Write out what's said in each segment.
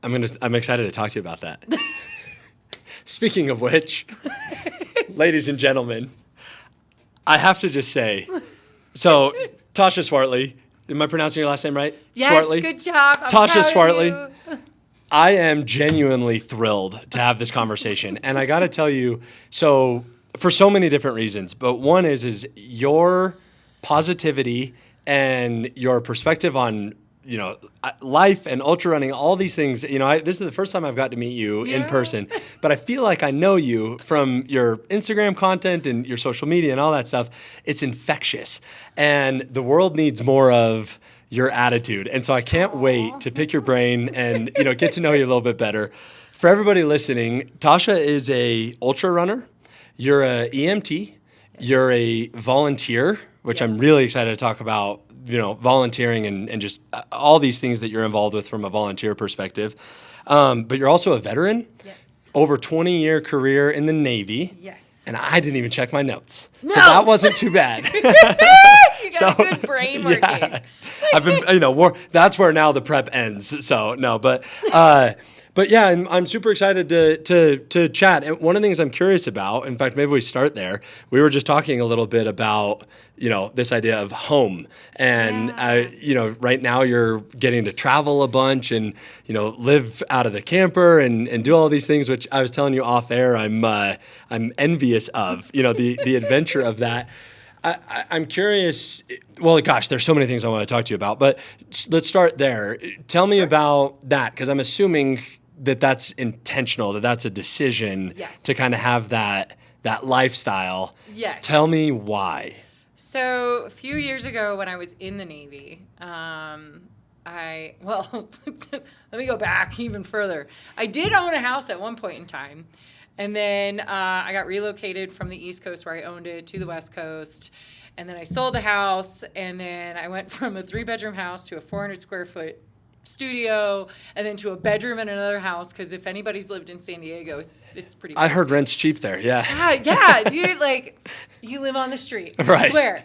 happens. I'm excited to talk to you about that. Speaking of which, ladies and gentlemen, I have to just say, so Tasha Swartley, am I pronouncing your last name right? Yes, Swartley? good job. I'm Tasha proud of Swartley. you. I am genuinely thrilled to have this conversation. And I got to tell you, so for so many different reasons, but one is your positivity and your perspective on, life and ultra running, all these things. This is the first time I've got to meet you in person, but I feel like I know you from your Instagram content and your social media and all that stuff. It's infectious, and the world needs more of your attitude. And so I can't wait to pick your brain and, get to know you a little bit better. For everybody listening, Tasha is a ultra runner. You're a EMT. You're a volunteer, which I'm really excited to talk about, volunteering and just all these things that you're involved with from a volunteer perspective. But you're also a veteran. Yes. Over 20-year career in the Navy. Yes. And I didn't even check my notes. No. So that wasn't too bad. You got a good brain working. Yeah. I've been, that's where now the prep ends. So no, but yeah, I'm super excited to chat. And one of the things I'm curious about, in fact, maybe we start there. We were just talking a little bit about, this idea of home. And, right now you're getting to travel a bunch and, live out of the camper and do all these things, which I was telling you off air, I'm envious of, the adventure of that. I'm curious. Well, gosh, there's so many things I want to talk to you about, but let's start there. Tell me about that, because I'm assuming that that's intentional, that's a decision to kind of have that lifestyle. Yes. Tell me why. So a few years ago when I was in the Navy, let me go back even further. I did own a house at one point in time. And then I got relocated from the East Coast, where I owned it, to the West Coast. And then I sold the house. And then I went from a 3-bedroom house to a 400-square-foot studio, and then to a bedroom in another house. Because if anybody's lived in San Diego, it's pretty crazy. I heard rent's cheap there, yeah. Yeah, dude, you live on the street. Right. I swear.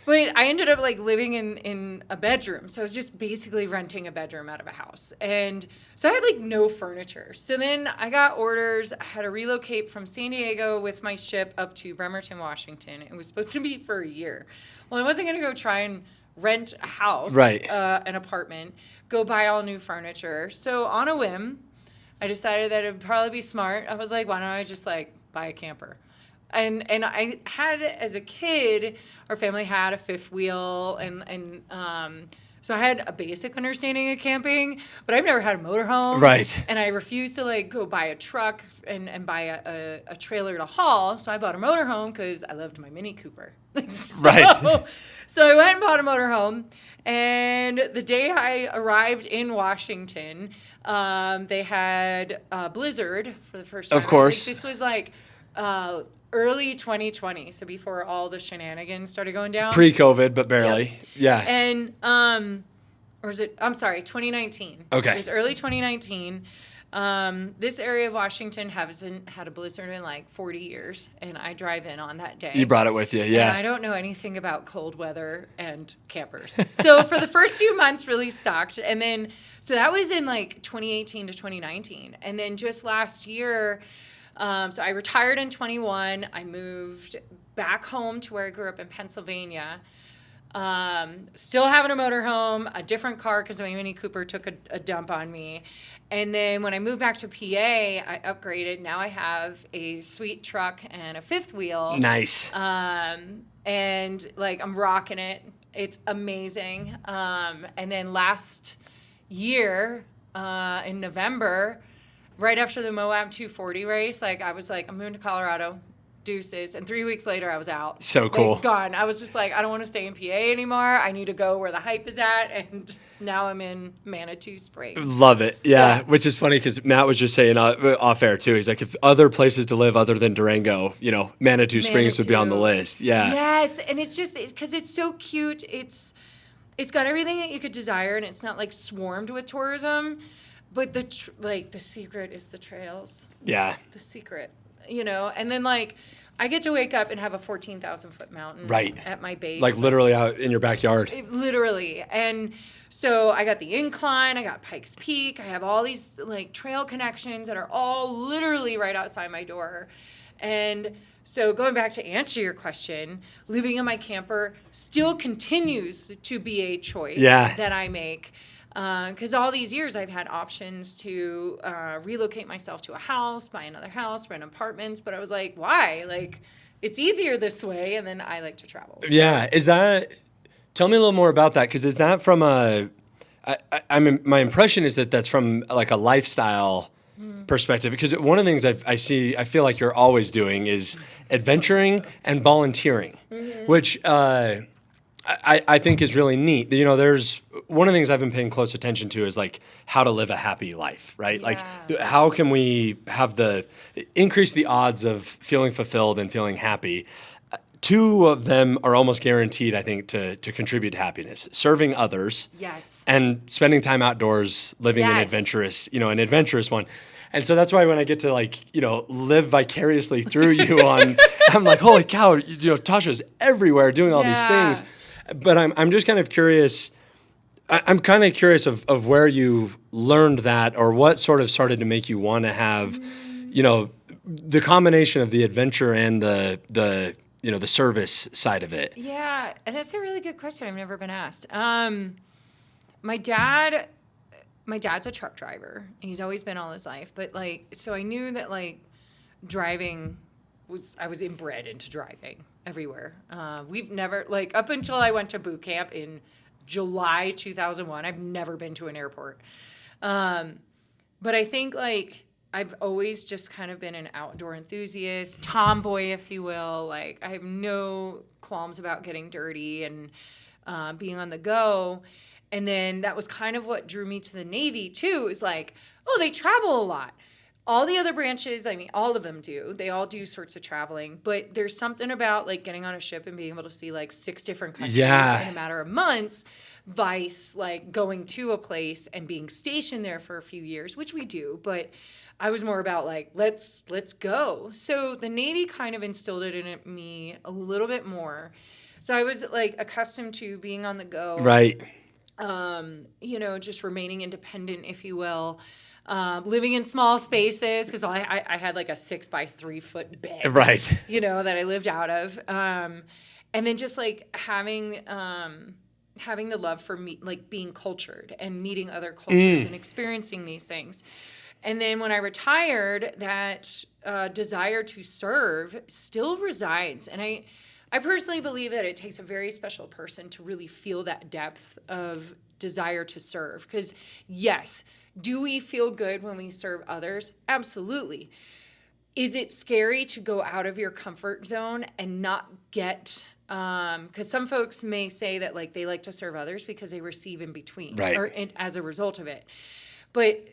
But I ended up living in a bedroom. So I was just basically renting a bedroom out of a house. And so I had no furniture. So then I got orders. I had to relocate from San Diego with my ship up to Bremerton, Washington. It was supposed to be for a year. Well, I wasn't going to go try and rent a house, an apartment, go buy all new furniture. So on a whim, I decided that it would probably be smart. I was like, why don't I just buy a camper? And I had, as a kid, our family had a fifth wheel, and so I had a basic understanding of camping, but I've never had a motorhome. Right. And I refused to go buy a truck and buy a trailer to haul, so I bought a motorhome because I loved my Mini Cooper. So I went and bought a motorhome, and the day I arrived in Washington, they had a blizzard for the first time. Of course. This was early 2020, so before all the shenanigans started going down. Pre-COVID, but barely. Yeah. And, or is it, I'm sorry, 2019. Okay. It was early 2019. This area of Washington hasn't had a blizzard in 40 years, and I drive in on that day. You brought it with you, yeah. And I don't know anything about cold weather and campers. So for the first few months really sucked. And then, so that was in 2018 to 2019. And then just last year, so I retired in 21. I moved back home to where I grew up in Pennsylvania. Still having a motorhome, a different car because my Mini Cooper took a dump on me. And then when I moved back to PA, I upgraded. Now I have a sweet truck and a fifth wheel. Nice. And I'm rocking it. It's amazing. And then last year, in November, right after the Moab 240 race, I was I'm moving to Colorado, deuces. And 3 weeks later, I was out. So cool. Gone. I was just I don't want to stay in PA anymore. I need to go where the hype is at. And now I'm in Manitou Springs. Love it. Yeah. Which is funny because Matt was just saying off air too. He's like, if other places to live other than Durango, Manitou Springs would be on the list. Yeah. Yes. And it's just because it's so cute. It's got everything that you could desire, and it's not swarmed with tourism. But the secret is the trails. Yeah. The secret, and then I get to wake up and have a 14,000 foot mountain Right. at my base. Like literally out in your backyard. Literally. And so I got the incline, I got Pikes Peak, I have all these like trail connections that are all literally right outside my door. And so going back to answer your question, living in my camper still continues to be a choice that I make. Because all these years I've had options to relocate myself to a house, buy another house, rent apartments. But I was like, why? Like, it's easier this way. And then I like to travel. So. Yeah. Tell me a little more about that. Because is that from I mean, my impression is that that's from like a lifestyle perspective. Because one of the things I feel like you're always doing is adventuring and volunteering, which I think is really neat. You know, there's one of the things I've been paying close attention to is like how to live a happy life, right? Yeah. Like how can we increase the odds of feeling fulfilled and feeling happy? Two of them are almost guaranteed, I think, to contribute to happiness: serving others, Yes, and spending time outdoors, living an adventurous one. And so that's why when I get to like, you know, live vicariously through you I'm like, holy cow, you know, Tasha's everywhere doing all these things. But I'm just kind of curious. I'm kind of curious of where you learned that, or what sort of started to make you want to have, you know, the combination of the adventure and the you know, the service side of it. Yeah, and that's a really good question. I've never been asked. My dad's a truck driver, and he's always been all his life. But like, so I knew that like driving I was inbred into driving everywhere. We've never, like, up until I went to boot camp in July 2001, I've never been to an airport. But I think, like, I've always just kind of been an outdoor enthusiast, tomboy, if you will. Like, I have no qualms about getting dirty and being on the go. And then that was kind of what drew me to the Navy, too, is like, oh, they travel a lot. All the other branches, I mean, all of them do. They all do sorts of traveling. But there's something about, like, getting on a ship and being able to see, like, 6 different countries in a matter of months, vice, like, going to a place and being stationed there for a few years, which we do. But I was more about, like, let's go. So the Navy kind of instilled it in me a little bit more. So I was, like, accustomed to being on the go. Right. You know, just remaining independent, if you will. Living in small spaces, because I had like a 6x3 foot bed, right? You know, that I lived out of, and then just like having the love for like being cultured and meeting other cultures and experiencing these things. And then when I retired, that desire to serve still resides, and I personally believe that it takes a very special person to really feel that depth of desire to serve. Because yes. Do we feel good when we serve others? Absolutely. Is it scary to go out of your comfort zone and not get, because some folks may say that like they like to serve others because they receive in between, right, or as a result of it. But,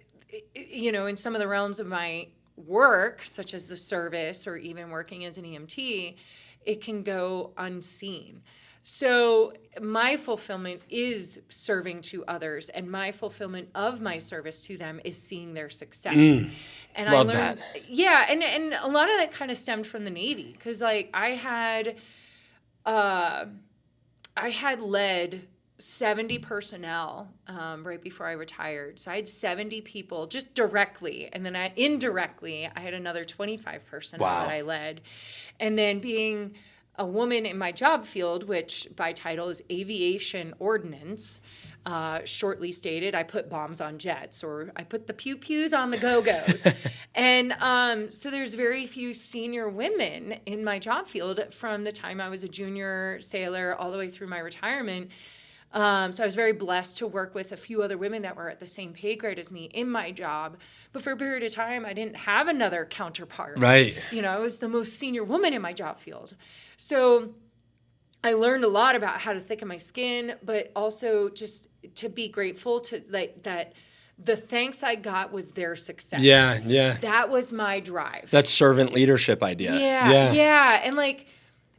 you know, in some of the realms of my work, such as the service or even working as an EMT, it can go unseen. So my fulfillment is serving to others, and my fulfillment of my service to them is seeing their success. And Love I learned, that. Yeah, and a lot of that kind of stemmed from the Navy, because like I had led 70 personnel right before I retired. So I had 70 people just directly, and then indirectly I had another 25 personnel that I led, and then being a woman in my job field, which by title is aviation ordnance, shortly stated, I put bombs on jets, or I put the pew-pews on the go-go's. And so there's very few senior women in my job field from the time I was a junior sailor all the way through my retirement. So I was very blessed to work with a few other women that were at the same pay grade as me in my job. But for a period of time, I didn't have another counterpart. Right. You know, I was the most senior woman in my job field. So I learned a lot about how to thicken my skin, but also just to be grateful to like that the thanks I got was their success. Yeah, yeah. That was my drive. That servant leadership idea. Yeah. And like,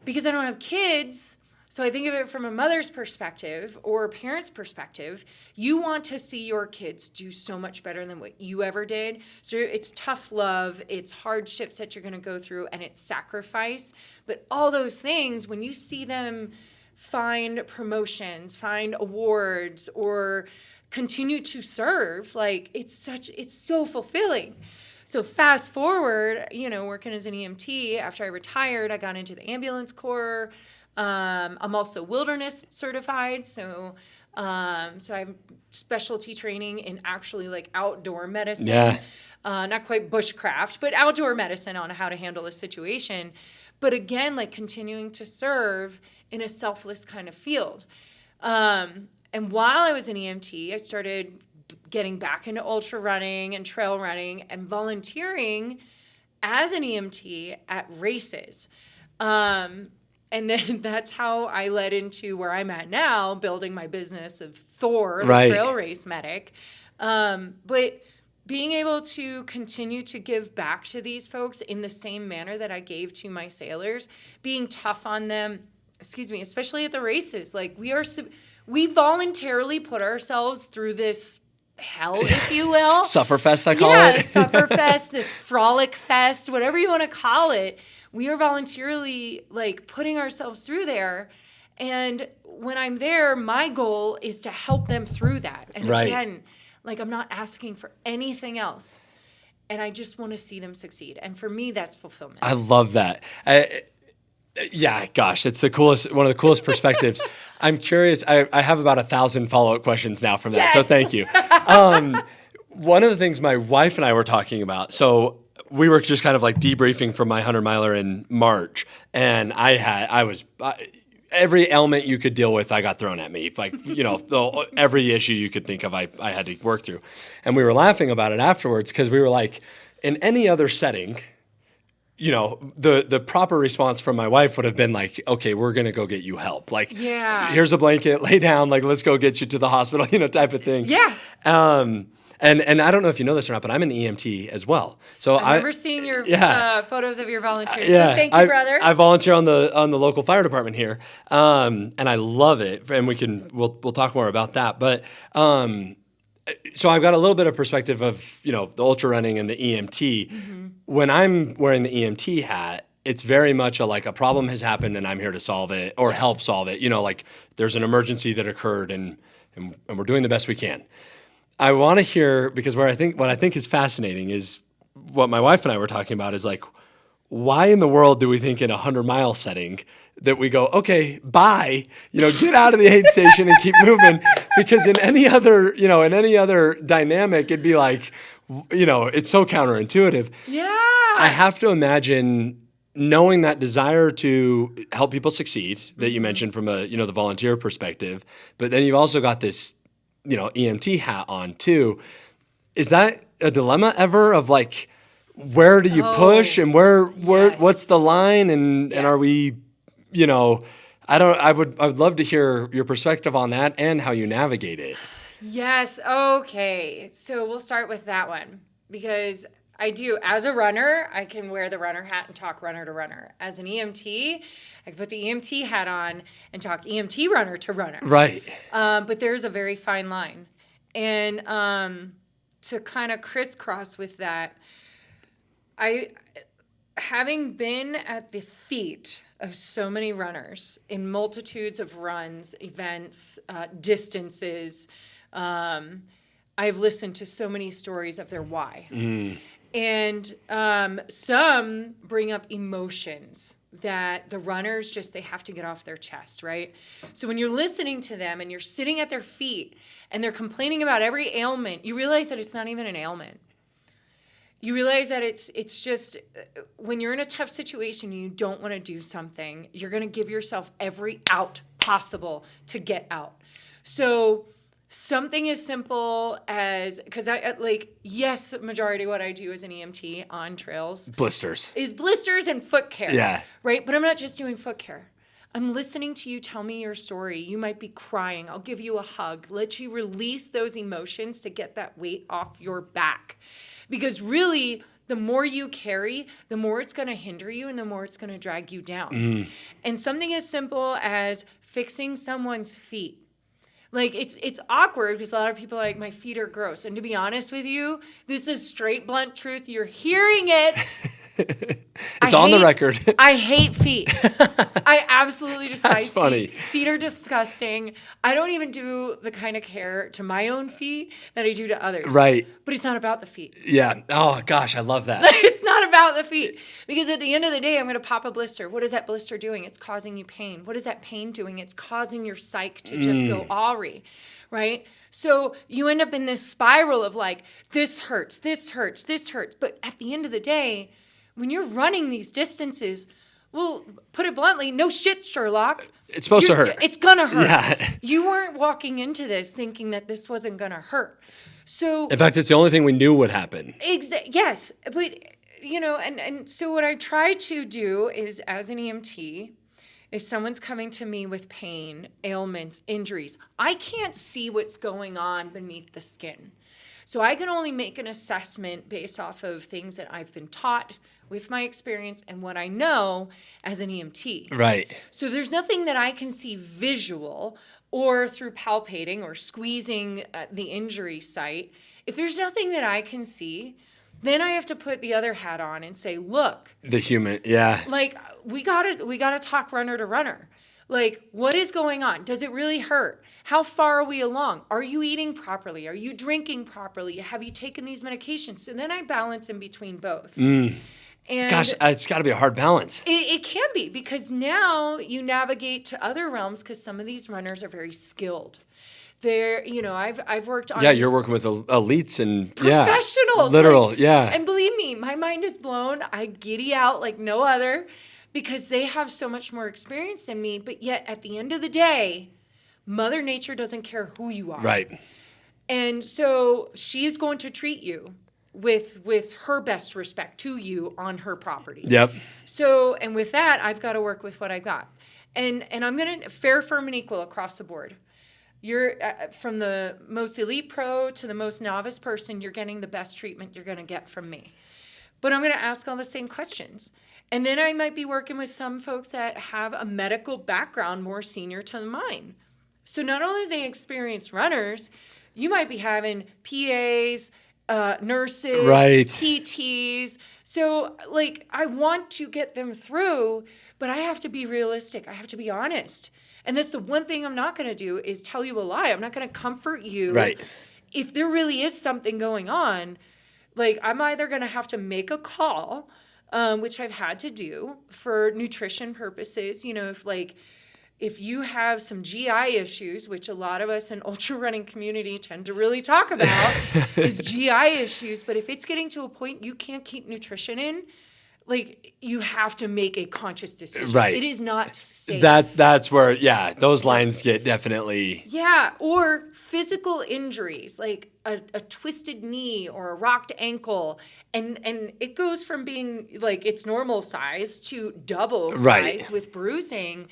because I don't have kids, So I think of it from a mother's perspective or a parent's perspective. You want to see your kids do so much better than what you ever did. So it's tough love, it's hardships that you're going to go through, and it's sacrifice. But all those things, when you see them find promotions, find awards, or continue to serve, like it's so fulfilling. So fast forward, working as an EMT, after I retired, I got into the ambulance corps. I'm also wilderness certified, so I have specialty training in actually like outdoor medicine. Yeah. Not quite bushcraft, but outdoor medicine on how to handle a situation. But again, like continuing to serve in a selfless kind of field. And while I was an EMT, I started getting back into ultra running and trail running and volunteering as an EMT at races. And then that's how I led into where I'm at now, building my business of Thor, the trail race medic. But being able to continue to give back to these folks in the same manner that I gave to my sailors, being tough on them, especially at the races. Like we voluntarily put ourselves through this hell, if you will. Sufferfest, I call it. Yeah, Sufferfest, this frolic fest, whatever you want to call it. We are voluntarily like putting ourselves through there. And when I'm there, my goal is to help them through that. And again, like I'm not asking for anything else. And I just want to see them succeed. And for me, that's fulfillment. I love that. Yeah, gosh, it's one of the coolest perspectives. I'm curious. I have about 1,000 follow-up questions now from that. Yes! So thank you. One of the things my wife and I were talking about, so we were just kind of like debriefing from my 100-miler in March, and every ailment you could deal with, I got thrown at me. Like, every issue you could think of, I had to work through. And we were laughing about it afterwards because we were like, in any other setting, the proper response from my wife would have been like, okay, we're going to go get you help. Like, here's a blanket, lay down, like, let's go get you to the hospital, type of thing. Yeah. And I don't know if you know this or not, but I'm an EMT as well. So I remember seeing your photos of your volunteers. Yeah, so thank you, brother. I volunteer on the local fire department here, and I love it. And we'll talk more about that. But so I've got a little bit of perspective of the ultra running and the EMT. Mm-hmm. When I'm wearing the EMT hat, it's very much a problem has happened and I'm here to solve it or help solve it. Like there's an emergency that occurred and we're doing the best we can. I want to hear, because what I think is fascinating is what my wife and I were talking about is like, why in the world do we think in a 100-mile setting that we go, okay, bye, get out of the aid station and keep moving? Because in any other dynamic, it'd be like, it's so counterintuitive. Yeah. I have to imagine knowing that desire to help people succeed that you mentioned from the volunteer perspective, but then you've also got this EMT hat on too. Is that a dilemma ever of like, where do you push and where what's the line and are we, I would love to hear your perspective on that and how you navigate it. Yes. Okay. So we'll start with that one because I do, as a runner, I can wear the runner hat and talk runner to runner. As an EMT, I can put the EMT hat on and talk EMT runner to runner. Right. But there's a very fine line. And to kind of crisscross with that, having been at the feet of so many runners in multitudes of runs, events, distances, I've listened to so many stories of their why. Mm. And some bring up emotions that the runners they have to get off their chest, right? So when you're listening to them and you're sitting at their feet and they're complaining about every ailment, you realize that it's not even an ailment. You realize that it's just when you're in a tough situation and you don't want to do something, you're going to give yourself every out possible to get out. So something as simple as, because yes, majority of what I do as an EMT on trails. Blisters. Is blisters and foot care. Yeah. Right? But I'm not just doing foot care. I'm listening to you tell me your story. You might be crying. I'll give you a hug. Let you release those emotions to get that weight off your back. Because really, the more you carry, the more it's going to hinder you and the more it's going to drag you down. And something as simple as fixing someone's feet. Like, it's awkward because a lot of people are like, my feet are gross. And to be honest with you, this is straight, blunt truth. You're hearing it. It's on the record. I hate feet. I absolutely despise That's funny. feet. Feet are disgusting. I don't even do the kind of care to my own feet that I do to others. Right. But it's not about the feet. Yeah. Oh, gosh, I love that. It's not about the feet. Because at the end of the day, I'm going to pop a blister. What is that blister doing? It's causing you pain. What is that pain doing? It's causing your psyche to just go awry, right? So you end up in this spiral of like, this hurts, this hurts, this hurts. But at the end of the day, when you're running these distances, well, put it bluntly, no shit, Sherlock. It's supposed to hurt. It's going to hurt. Yeah. You weren't walking into this thinking that this wasn't going to hurt. So In fact, it's the only thing we knew would happen. yes, but and so what I try to do is, as an EMT, if someone's coming to me with pain, ailments, injuries, I can't see what's going on beneath the skin. So I can only make an assessment based off of things that I've been taught with my experience and what I know as an EMT. Right. So there's nothing that I can see visual or through palpating or squeezing the injury site. If there's nothing that I can see, then I have to put the other hat on and say, look, The human, yeah. like we gotta talk runner to runner. Like, what is going on? Does it really hurt? How far are we along? Are you eating properly? Are you drinking properly? Have you taken these medications? So then I balance in between both. And Gosh, it's got to be a hard balance. it can be, because now you navigate to other realms because some of these runners are very skilled. They're, I've worked on... Yeah, you're working with elites and professionals. Literal, like, yeah. And believe me, my mind is blown. I giddy out like no other because they have so much more experience than me. But yet, at the end of the day, Mother Nature doesn't care who you are. Right. And so she is going to treat you with her best respect to you on her property. Yep. So, and with that, I've got to work with what I got. And I'm going to fair, firm, and equal across the board. You're from the most elite pro to the most novice person, you're getting the best treatment you're going to get from me. But I'm going to ask all the same questions. And then I might be working with some folks that have a medical background more senior to mine. So not only are they experienced runners, you might be having PAs, nurses, Right. PTs. So, like, I want to get them through, but I have to be realistic. I have to be honest. And that's the one thing I'm not going to do is tell you a lie. I'm not going to comfort you. Right. If there really is something going on, like, I'm either going to have to make a call, which I've had to do for nutrition purposes. If you have some GI issues, which a lot of us in ultra running community tend to really talk about, is GI issues. But if it's getting to a point you can't keep nutrition in, like, you have to make a conscious decision. Right. It is not safe. That's where, those lines get definitely. Yeah, or physical injuries, like a twisted knee or a rocked ankle. And it goes from being like its normal size to double size Right. with bruising.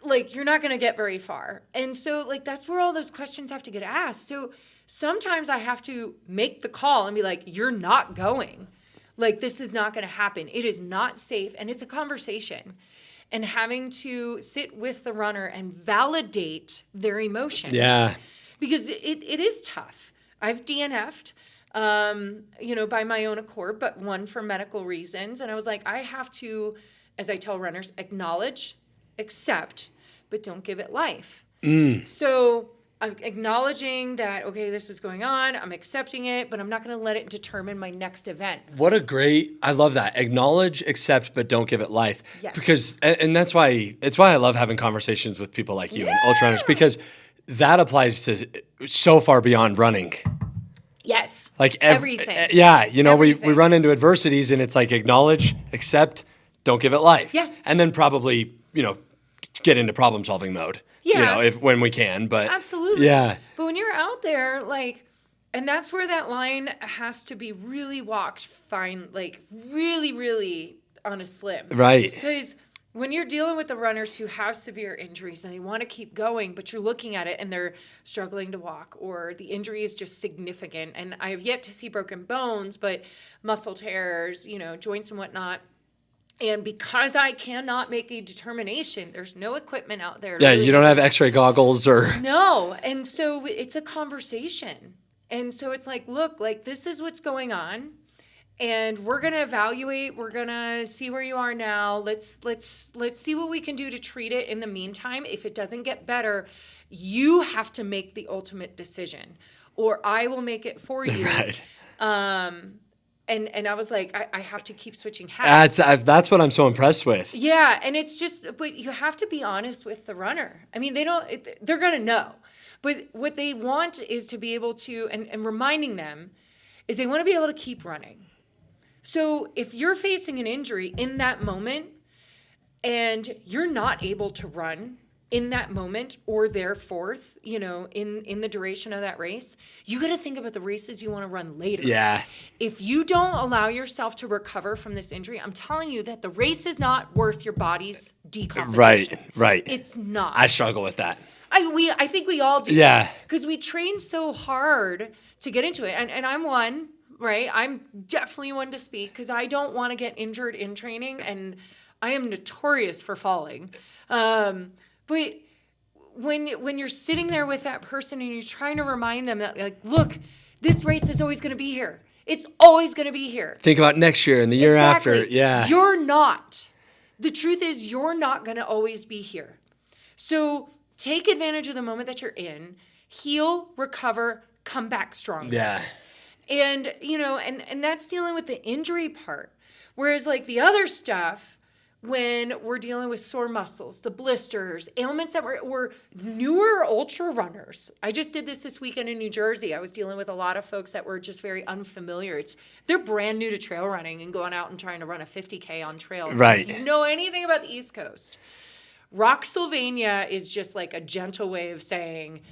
Like, you're not going to get very far. And so, like, that's where all those questions have to get asked. So sometimes I have to make the call and be like, you're not going. Like, this is not going to happen. It is not safe. And it's a conversation. And having to sit with the runner and validate their emotions. Yeah. Because it is tough. I've DNF'd, by my own accord, but one for medical reasons. And I was like, I have to, as I tell runners, acknowledge, accept, but don't give it life. So I'm acknowledging that, okay, this is going on. I'm accepting it, but I'm not going to let it determine my next event. I love that. Acknowledge, accept, but don't give it life. Yes. Because, and that's why I love having conversations with people like you and ultra runners, because that applies to so far beyond running. Yes. Like everything. We Everything. run into adversities and it's like acknowledge, accept, don't give it life. Yeah. And then probably, get into problem solving mode. Yeah. When we can, but Absolutely. Yeah. But when you're out there, like, and that's where that line has to be really walked fine, like really, really on a slim. Right. Because when you're dealing with the runners who have severe injuries and they want to keep going, but you're looking at it and they're struggling to walk, or the injury is just significant. And I have yet to see broken bones, but muscle tears, joints and whatnot. And because I cannot make a determination, there's no equipment out there. Yeah, you don't have x-ray goggles or... No. And so it's a conversation. And so it's like, look, like this is what's going on. And we're going to evaluate. We're going to see where you are now. Let's see what we can do to treat it in the meantime. If it doesn't get better, you have to make the ultimate decision, or I will make it for you. Right. And I was like, I have to keep switching hats. That's what I'm so impressed with. Yeah, and it's just, but you have to be honest with the runner. I mean, they're going to know. But what they want is to be able to, and reminding them, is they want to be able to keep running. So if you're facing an injury in that moment and you're not able to run in that moment or thereforth, in the duration of that race, you got to think about the races you want to run later. Yeah. If you don't allow yourself to recover from this injury, I'm telling you that the race is not worth your body's decomposition. Right. It's not. I struggle with that. I think we all do. Yeah. Because we train so hard to get into it. And I'm one, right? I'm definitely one to speak because I don't want to get injured in training, and I am notorious for falling. But when you're sitting there with that person and you're trying to remind them that, like, look, this race is always going to be here. It's always going to be here. Think about next year and the year after. Yeah. You're not. The truth is you're not going to always be here. So take advantage of the moment that you're in, heal, recover, come back stronger. Yeah. And, and that's dealing with the injury part. Whereas, like, the other stuff, when we're dealing with sore muscles, the blisters, ailments that were newer ultra runners. I just did this weekend in New Jersey. I was dealing with a lot of folks that were just very unfamiliar. They're brand new to trail running and going out and trying to run a 50K on trails. Right. If you know anything about the East Coast, Rocksylvania is just like a gentle way of saying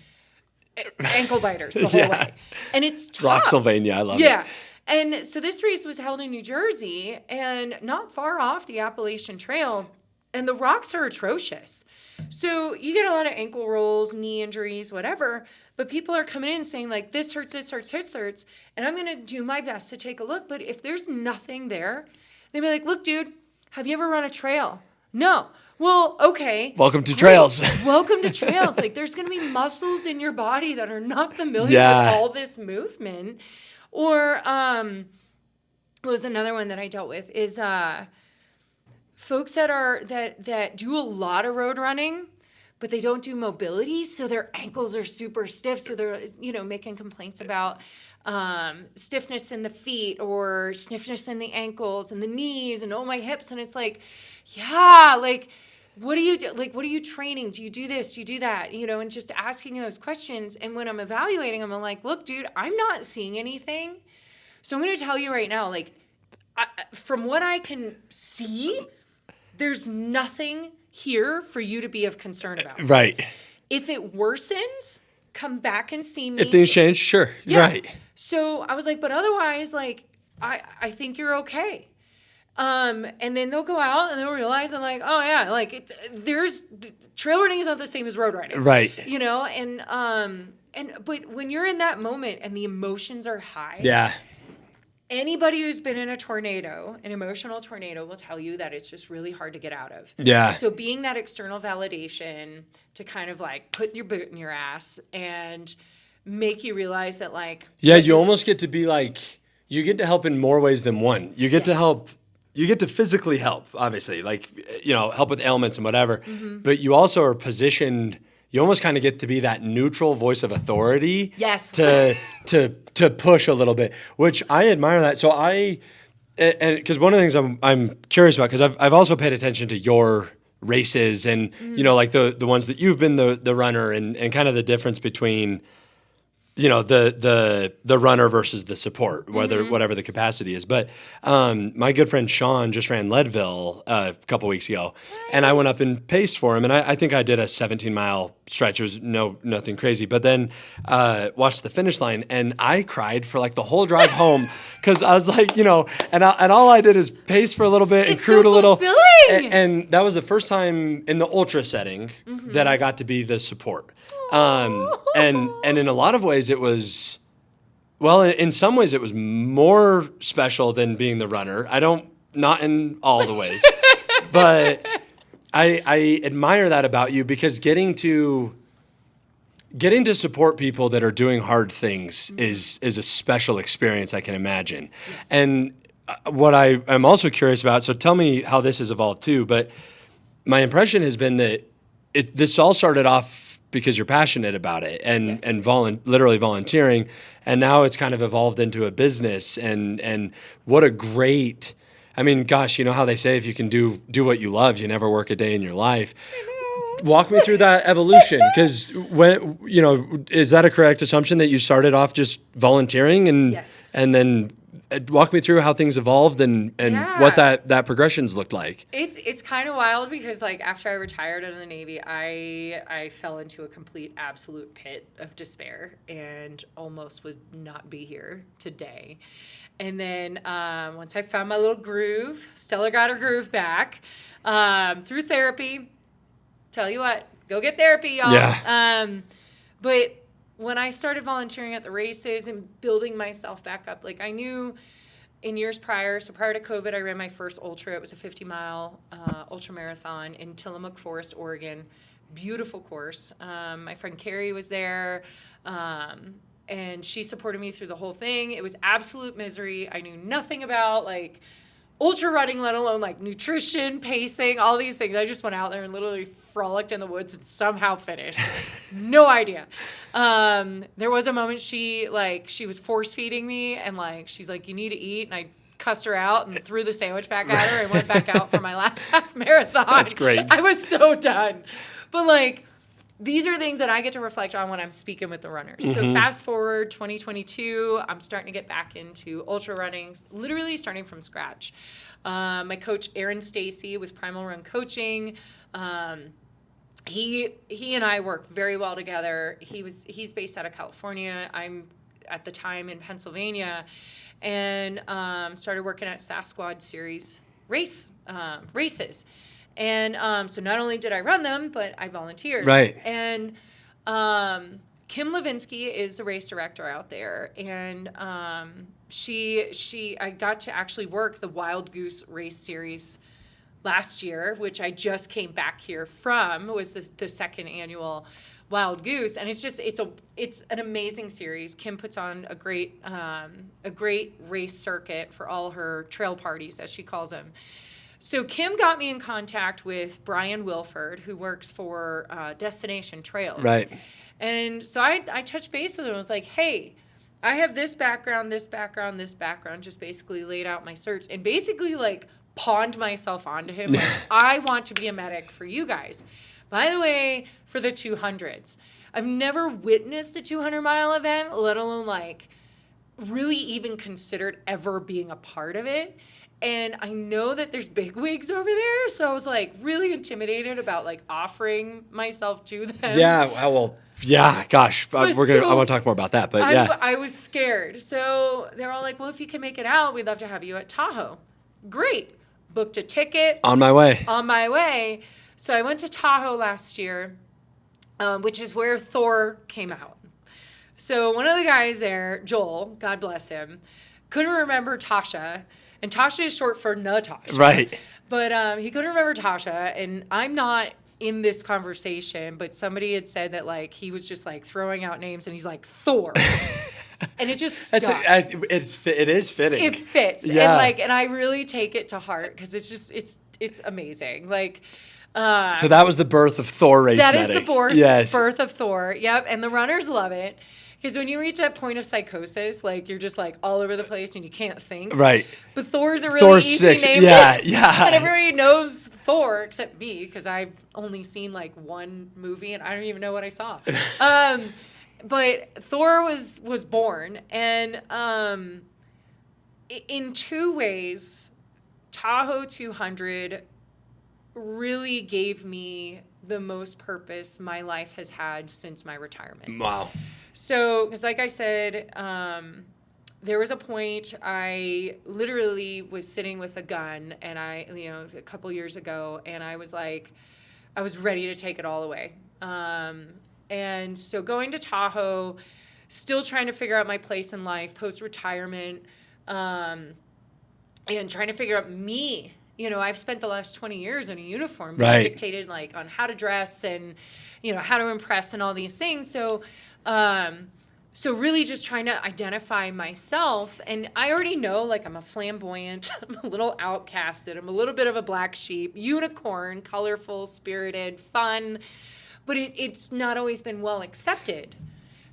ankle biters the whole way. And it's tough. Rocksylvania, I love it. Yeah. And so this race was held in New Jersey and not far off the Appalachian Trail, and the rocks are atrocious. So you get a lot of ankle rolls, knee injuries, whatever, but people are coming in saying, like, this hurts, and I'm going to do my best to take a look. But if there's nothing there, they'd be like, look, dude, have you ever run a trail? No. Well, okay. Welcome to trails. Welcome to trails. Like, there's going to be muscles in your body that are not familiar with all this movement. Or what was another one that I dealt with is folks that do a lot of road running, but they don't do mobility, so their ankles are super stiff. So they're making complaints about stiffness in the feet or stiffness in the ankles and the knees and my hips. And it's like, yeah, like, what do you do? Like, what are you training? Do you do this? Do you do that? And just asking those questions. And when I'm evaluating them, I'm like, look, dude, I'm not seeing anything. So I'm going to tell you right now, like, from what I can see, there's nothing here for you to be of concern about. Right. If it worsens, come back and see me. If things change, sure. Yeah. Right. So I was like, but otherwise, like, I think you're okay. And then they'll go out and they'll realize, I'm like, oh yeah, like trail running is not the same as road riding. Right. But when you're in that moment and the emotions are high. Yeah. Anybody who's been in a tornado, an emotional tornado, will tell you that it's just really hard to get out of. Yeah. So being that external validation to kind of like put your boot in your ass and make you realize that, like. Yeah, you almost get to be like, you get to help in more ways than one. You get to help. You get to physically help, obviously, like, help with ailments and whatever. Mm-hmm. But you also are positioned. You almost kind of get to be that neutral voice of authority. Yes. To push a little bit, which I admire that. So and because one of the things I'm curious about, because I've also paid attention to your races and like the ones that you've been the runner and kind of the difference between the runner versus the support, whatever the capacity is. But my good friend Sean just ran Leadville a couple weeks ago, and I went up and paced for him, and I think I did a 17-mile stretch. It was nothing crazy, but then watched the finish line, and I cried for like the whole drive home because I was like, and all I did is pace for a little bit and crude a little, and that was the first time in the ultra setting that I got to be the support. And in a lot of ways it was, well, in some ways it was more special than being the runner. Not in all the ways, but I admire that about you, because getting to support people that are doing hard things is a special experience, I can imagine. Yes. And what I'm also curious about, so tell me how this has evolved too, but my impression has been that this all started off because you're passionate about it and literally volunteering, and now it's kind of evolved into a business. And what a great, I mean, gosh, you know how they say if you can do what you love, you never work a day in your life. Walk me through that evolution, because is that a correct assumption that you started off just volunteering and then walk me through how things evolved and what that progressions looked like. It's kind of wild, because like after I retired out of the Navy, I fell into a complete absolute pit of despair and almost would not be here today. And then once I found my little groove, Stella got her groove back through therapy. Tell you what, go get therapy, y'all. Yeah. But when I started volunteering at the races and building myself back up, like I knew in years prior, so prior to COVID, I ran my first ultra. It was a 50-mile ultra marathon in Tillamook Forest, Oregon. Beautiful course. My friend Carrie was there, and she supported me through the whole thing. It was absolute misery. I knew nothing about like ultra running, let alone like nutrition, pacing, all these things. I just went out there and literally frolicked in the woods and somehow finished. No idea. There was a moment she was force feeding me, and like she's like, "You need to eat," and I cussed her out and threw the sandwich back at her and went back out for my last half marathon. That's great. I was so done. But like, these are things that I get to reflect on when I'm speaking with the runners. So fast forward 2022, I'm starting to get back into ultra running, literally starting from scratch. My coach, Aaron Stacy, with Primal Run Coaching, he and I work very well together. He's based out of California. I'm at the time in Pennsylvania, and started working at Sasquatch Series races. And so not only did I run them, but I volunteered. Right. And Kim Levinsky is the race director out there. And I got to actually work the Wild Goose Race Series last year, which I just came back here from, was the second annual Wild Goose. And it's an amazing series. Kim puts on a great race circuit for all her trail parties, as she calls them. So Kim got me in contact with Brian Wilford, who works for Destination Trails. Right. And so I touched base with him. I was like, hey, I have this background, just basically laid out my certs and basically like pawned myself onto him. Like, I want to be a medic for you guys. By the way, for the 200s, I've never witnessed a 200-mile event, let alone like really even considered ever being a part of it. And I know that there's bigwigs over there, so I was like really intimidated about like offering myself to them. Yeah, well, yeah, gosh, I want to talk more about that, but yeah. I was scared. So they're all like, well, if you can make it out, we'd love to have you at Tahoe. Great. Booked a ticket. On my way. So I went to Tahoe last year, which is where Thor came out. So one of the guys there, Joel, God bless him, couldn't remember Tasha. And Tasha is short for Natasha. Right. But he couldn't remember Tasha. And I'm not in this conversation, but somebody had said that, like, he was just, like, throwing out names. And he's like, Thor. And it just stuck. It is fitting. It fits. Yeah. And I really take it to heart because it's just, it's amazing. Like, so that was the birth of Thor Race That Medic. is the birth of Thor. Yep. And the runners love it. Because when you reach that point of psychosis, like, you're just, like, all over the place and you can't think. Right. But Thor's a really easy name. Yeah. And everybody knows Thor except me because I've only seen, like, one movie and I don't even know what I saw. But Thor was born, and in two ways, Tahoe 200 really gave me the most purpose my life has had since my retirement. Wow. So, because like I said, there was a point I literally was sitting with a gun, and a couple years ago, and I was like, I was ready to take it all away. And so going to Tahoe, still trying to figure out my place in life post-retirement, and trying to figure out me. I've spent the last 20 years in a uniform, right, dictated like on how to dress and, how to impress and all these things. So, so really just trying to identify myself. And I already know, like, I'm a flamboyant, I'm a little outcasted, I'm a little bit of a black sheep, unicorn, colorful, spirited, fun, but it's not always been well accepted.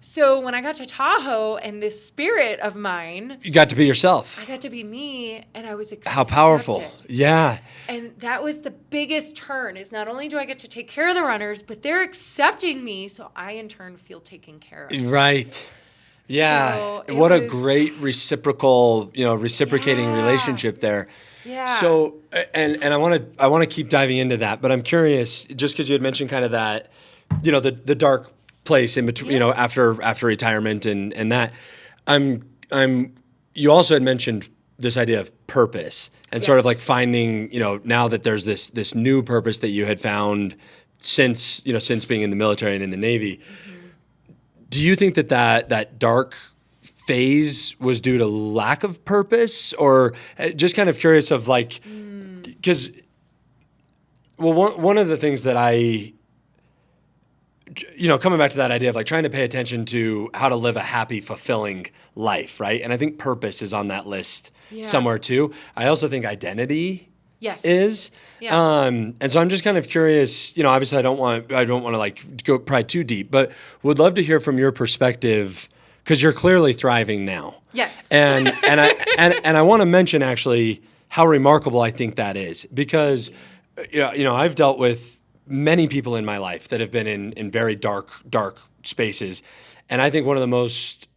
So when I got to Tahoe and this spirit of mine, you got to be yourself. I got to be me, and I was accepted. How powerful. Yeah. And that was the biggest turn, is not only do I get to take care of the runners, but they're accepting me, so I in turn feel taken care of. Right. Yeah. So what a great reciprocating relationship there. Yeah. So, and I want to keep diving into that, but I'm curious, just because you had mentioned kind of that, the dark place in between, after retirement and that, you also had mentioned this idea of purpose and sort of like finding, now that there's this new purpose that you had found since being in the military and in the Navy. Mm-hmm. Do you think that dark phase was due to lack of purpose, or just kind of curious of like, because, one of the things that coming back to that idea of like trying to pay attention to how to live a happy, fulfilling life, right? And I think purpose is on that list somewhere too. I also think identity is. Yeah. And so I'm just kind of curious, obviously I don't want to like go pry too deep, but would love to hear from your perspective, because you're clearly thriving now. Yes. And I want to mention actually how remarkable I think that is, because I've dealt with many people in my life that have been in very dark spaces. And I think one of the most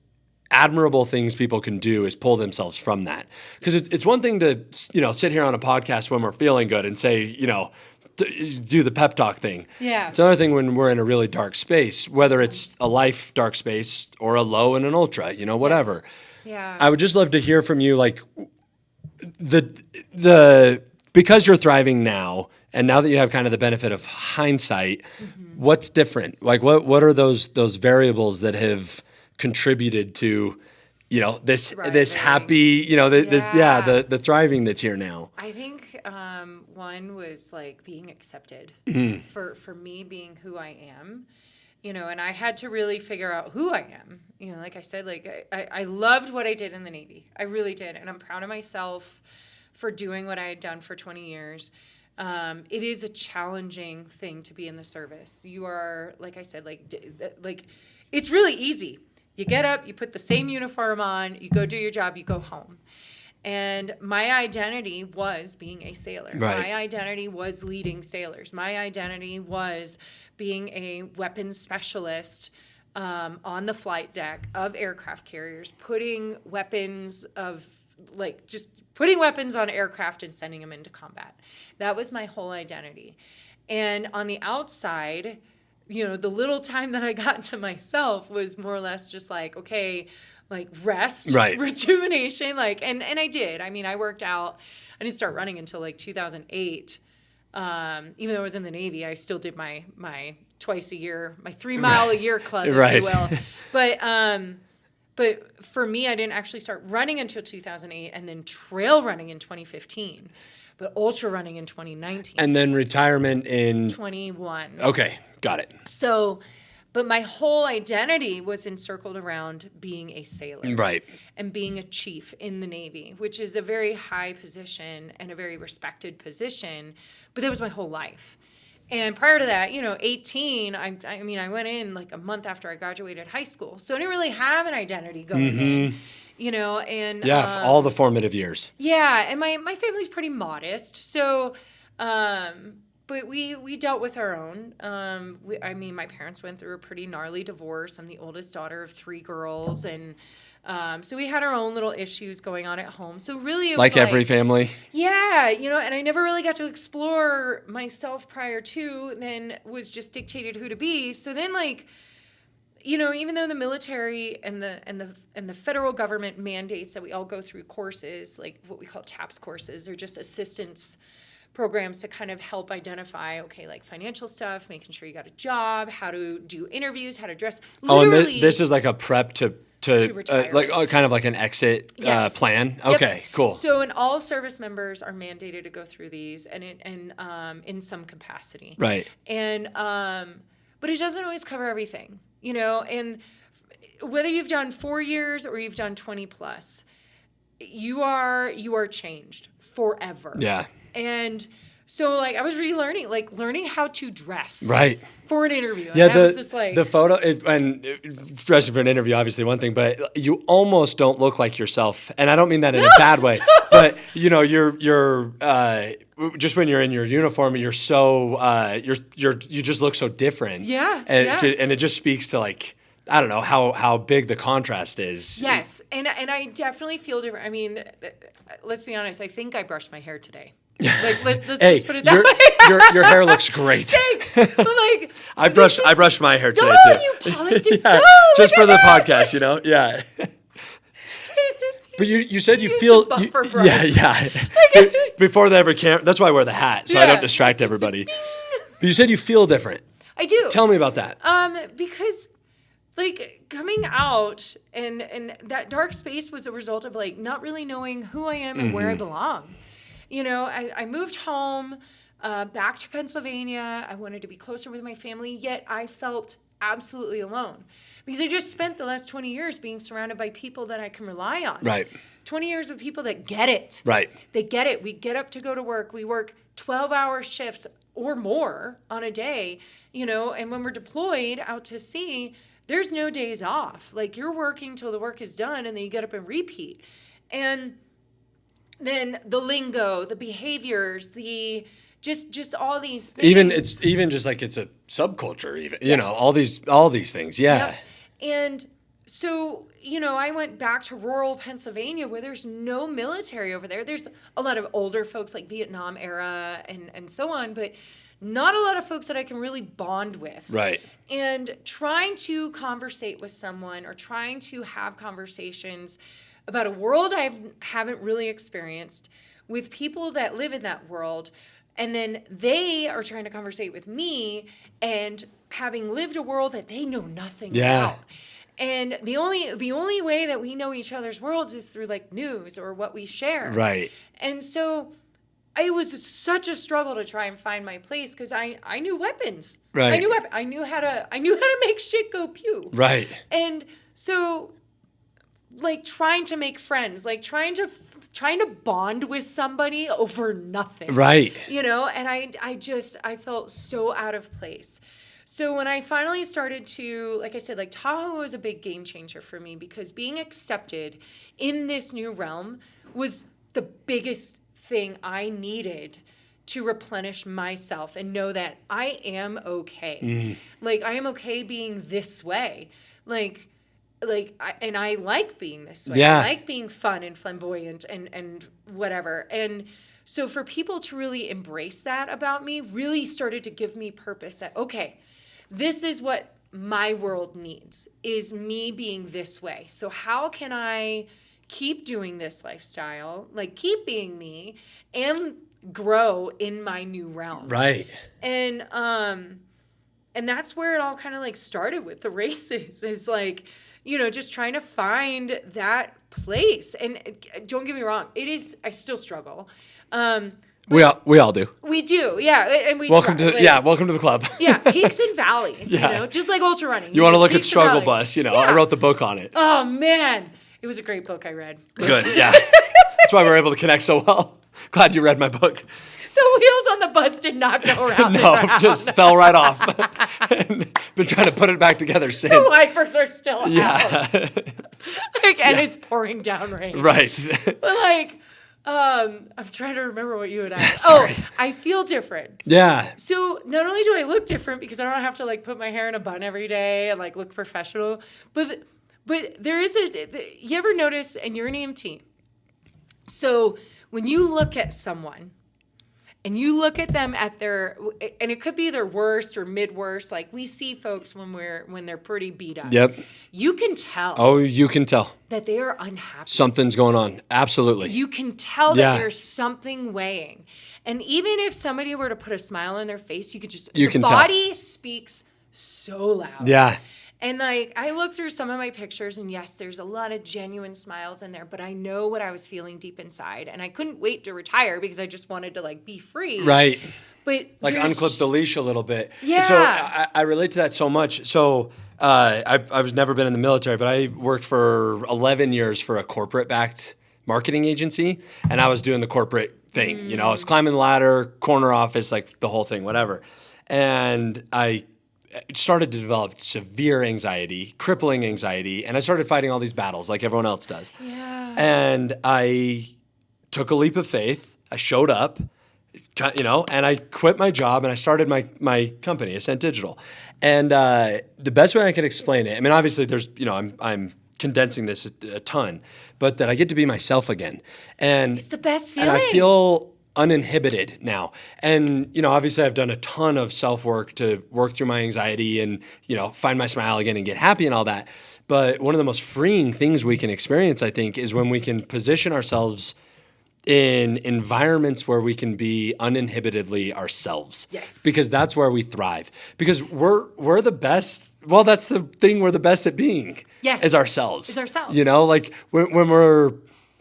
admirable things people can do is pull themselves from that. Because it's one thing to, sit here on a podcast when we're feeling good and say, do the pep talk thing. Yeah. It's another thing when we're in a really dark space, whether it's a life dark space or a low and an ultra, whatever. Yes. Yeah. I would just love to hear from you, like, because you're thriving now, and now that you have kind of the benefit of hindsight, what's different? Like, what are those variables that have contributed to, this happy, the thriving that's here now? I think one was like being accepted for me being who I am, and I had to really figure out who I am. Like I said, like I loved what I did in the Navy. I really did, and I'm proud of myself for doing what I had done for 20 years. It is a challenging thing to be in the service. You are, like I said, like it's really easy. You get up, you put the same uniform on, you go do your job, you go home. And my identity was being a sailor. Right. My identity was leading sailors. My identity was being a weapons specialist on the flight deck of aircraft carriers, putting weapons on aircraft and sending them into combat. That was my whole identity. And on the outside, the little time that I got to myself was more or less just like, okay, like rest, rejuvenation, like, and I did. I mean, I worked out. I didn't start running until like 2008. Even though I was in the Navy, I still did my twice a year, my 3 mile a year club, if you will. But for me, I didn't actually start running until 2008, and then trail running in 2015, but ultra running in 2019. And then retirement in 21. Okay, got it. So, but my whole identity was encircled around being a sailor. Right. And being a chief in the Navy, which is a very high position and a very respected position, but that was my whole life. And prior to that, 18, I mean, I went in like a month after I graduated high school. So I didn't really have an identity going in, and... Yeah, all the formative years. Yeah, and my family's pretty modest. So but we dealt with our own. I mean, my parents went through a pretty gnarly divorce. I'm the oldest daughter of 3 girls, and so we had our own little issues going on at home. So really, it was Like every family. yeah, and I never really got to explore myself prior to, then was just dictated who to be. So then, like, even though the military and the federal government mandates that we all go through courses, like what we call TAPS courses, or just assistance programs to kind of help identify, okay, like financial stuff, making sure you got a job, how to do interviews, how to dress. Literally, Oh, and this is like a prep to retire. kind of like an exit Yes. plan. Yep. Okay, cool. So, and all service members are mandated to go through these, and in some capacity. Right. And but it doesn't always cover everything, And whether you've done 4 years or you've done 20 plus, you are changed forever. Yeah. And so, like, I was relearning, learning how to dress. Right. For an interview. Yeah, And I was just like, the photo dressing for an interview, obviously one thing, but you almost don't look like yourself, and I don't mean that in a bad way. But you're just when you're in your uniform, you're so you just look so different. Yeah, and yeah. And it just speaks to, like, I don't know how big the contrast is. Yes, and I definitely feel different. I mean, let's be honest. I think I brushed my hair today. Like, let's Hey, just put it that way. your hair looks great. Thanks. But like, I brushed my hair today no, too. you polished it Yeah, so. just Look for the at that. podcast, yeah. But you said you Use feel the buffer you- brush. yeah. Before they ever can. That's why I wear the hat, so I Yeah. don't distract everybody. But you said you feel different. I do. Tell me about that. Because like coming out and that dark space was a result of like not really knowing who I am and where I belong. I moved home back to Pennsylvania. I wanted to be closer with my family, yet I felt absolutely alone because I just spent the last 20 years being surrounded by people that I can rely on. Right. 20 years with people that get it. Right. They get it. We get up to go to work. We work 12-hour shifts or more on a day, and when we're deployed out to sea, there's no days off. Like, you're working till the work is done, and then you get up and repeat. And then the lingo, the behaviors, the just all these things. It's just like it's a subculture, even Yes. all these things. Yeah. Yep. And so, I went back to rural Pennsylvania where there's no military over there. There's a lot of older folks like Vietnam era and so on, but not a lot of folks that I can really bond with. Right. And trying to conversate with someone or trying to have conversations about a world I haven't really experienced with people that live in that world, and then they are trying to conversate with me and having lived a world that they know nothing about. And the only way that we know each other's worlds is through like news or what we share. Right. And so it was such a struggle to try and find my place because I knew weapons. Right. I knew how to make shit go pew. Right. And so like trying to make friends, like trying to bond with somebody over nothing. Right. And I felt so out of place. So when I finally started to, like I said, like Tahoe was a big game changer for me because being accepted in this new realm was the biggest thing I needed to replenish myself and know that I am okay. Like, I am okay being this way. I like being this way. Yeah. I like being fun and flamboyant and whatever. And so for people to really embrace that about me really started to give me purpose that, okay, this is what my world needs, is me being this way. So how can I keep doing this lifestyle, like keep being me and grow in my new realm? Right. And that's where it all kind of like started with the races, is like, just trying to find that place. And don't get me wrong, I still struggle. We all do. We do, yeah. And we Welcome try, to welcome to the club. yeah, peaks and valleys, Yeah. just like ultra running. You want to look at Peaks and Struggle valleys. Bus, I Yeah. wrote the book on it. Oh, man. It was a great book I read. Good, yeah. That's why we were able to connect so well. Glad you read my book. The wheels on the bus did not go around No, and around. just fell right off. And been trying to put it back together since. The wipers are still out. Yeah. And it's pouring down rain. Right. But I'm trying to remember what you had asked. Sorry. I feel different. Yeah. So not only do I look different because I don't have to like put my hair in a bun every day and like look professional, but there is you ever notice, and you're an EMT, so when you look at someone and you look at them at their, and it could be their worst or mid-worst, like we see folks when they're pretty beat up. Yep. You can tell. Oh, you can tell. That they are unhappy. Something's going on. Absolutely. You can tell that there's something weighing. And even if somebody were to put a smile on their face, you could just, the body speaks so loud. Yeah. And like, I looked through some of my pictures, and yes, there's a lot of genuine smiles in there, but I know what I was feeling deep inside. And I couldn't wait to retire because I just wanted to like be free. Right. But like unclip the leash a little bit. Yeah. So I relate to that so much. So I've never been in the military, but I worked for 11 years for a corporate-backed marketing agency, and I was doing the corporate thing. You know, I was climbing the ladder, corner office, like the whole thing, whatever. And I started to develop severe anxiety, crippling anxiety, and I started fighting all these battles like everyone else does. Yeah. And I took a leap of faith. I showed up, you know, and I quit my job and I started my company, Ascent Digital. And the best way I can explain it, I mean, obviously there's, you know, I'm condensing this a ton, but that I get to be myself again. And it's the best feeling. And I feel uninhibited now. And, you know, obviously I've done a ton of self-work to work through my anxiety and, you know, find my smile again and get happy and all that. But one of the most freeing things we can experience, I think, is when we can position ourselves in environments where we can be uninhibitedly ourselves. Yes. Because that's where we thrive. Because we're the best. Well, that's the thing we're the best at being. Yes. Is ourselves. Is ourselves. You know, like when we're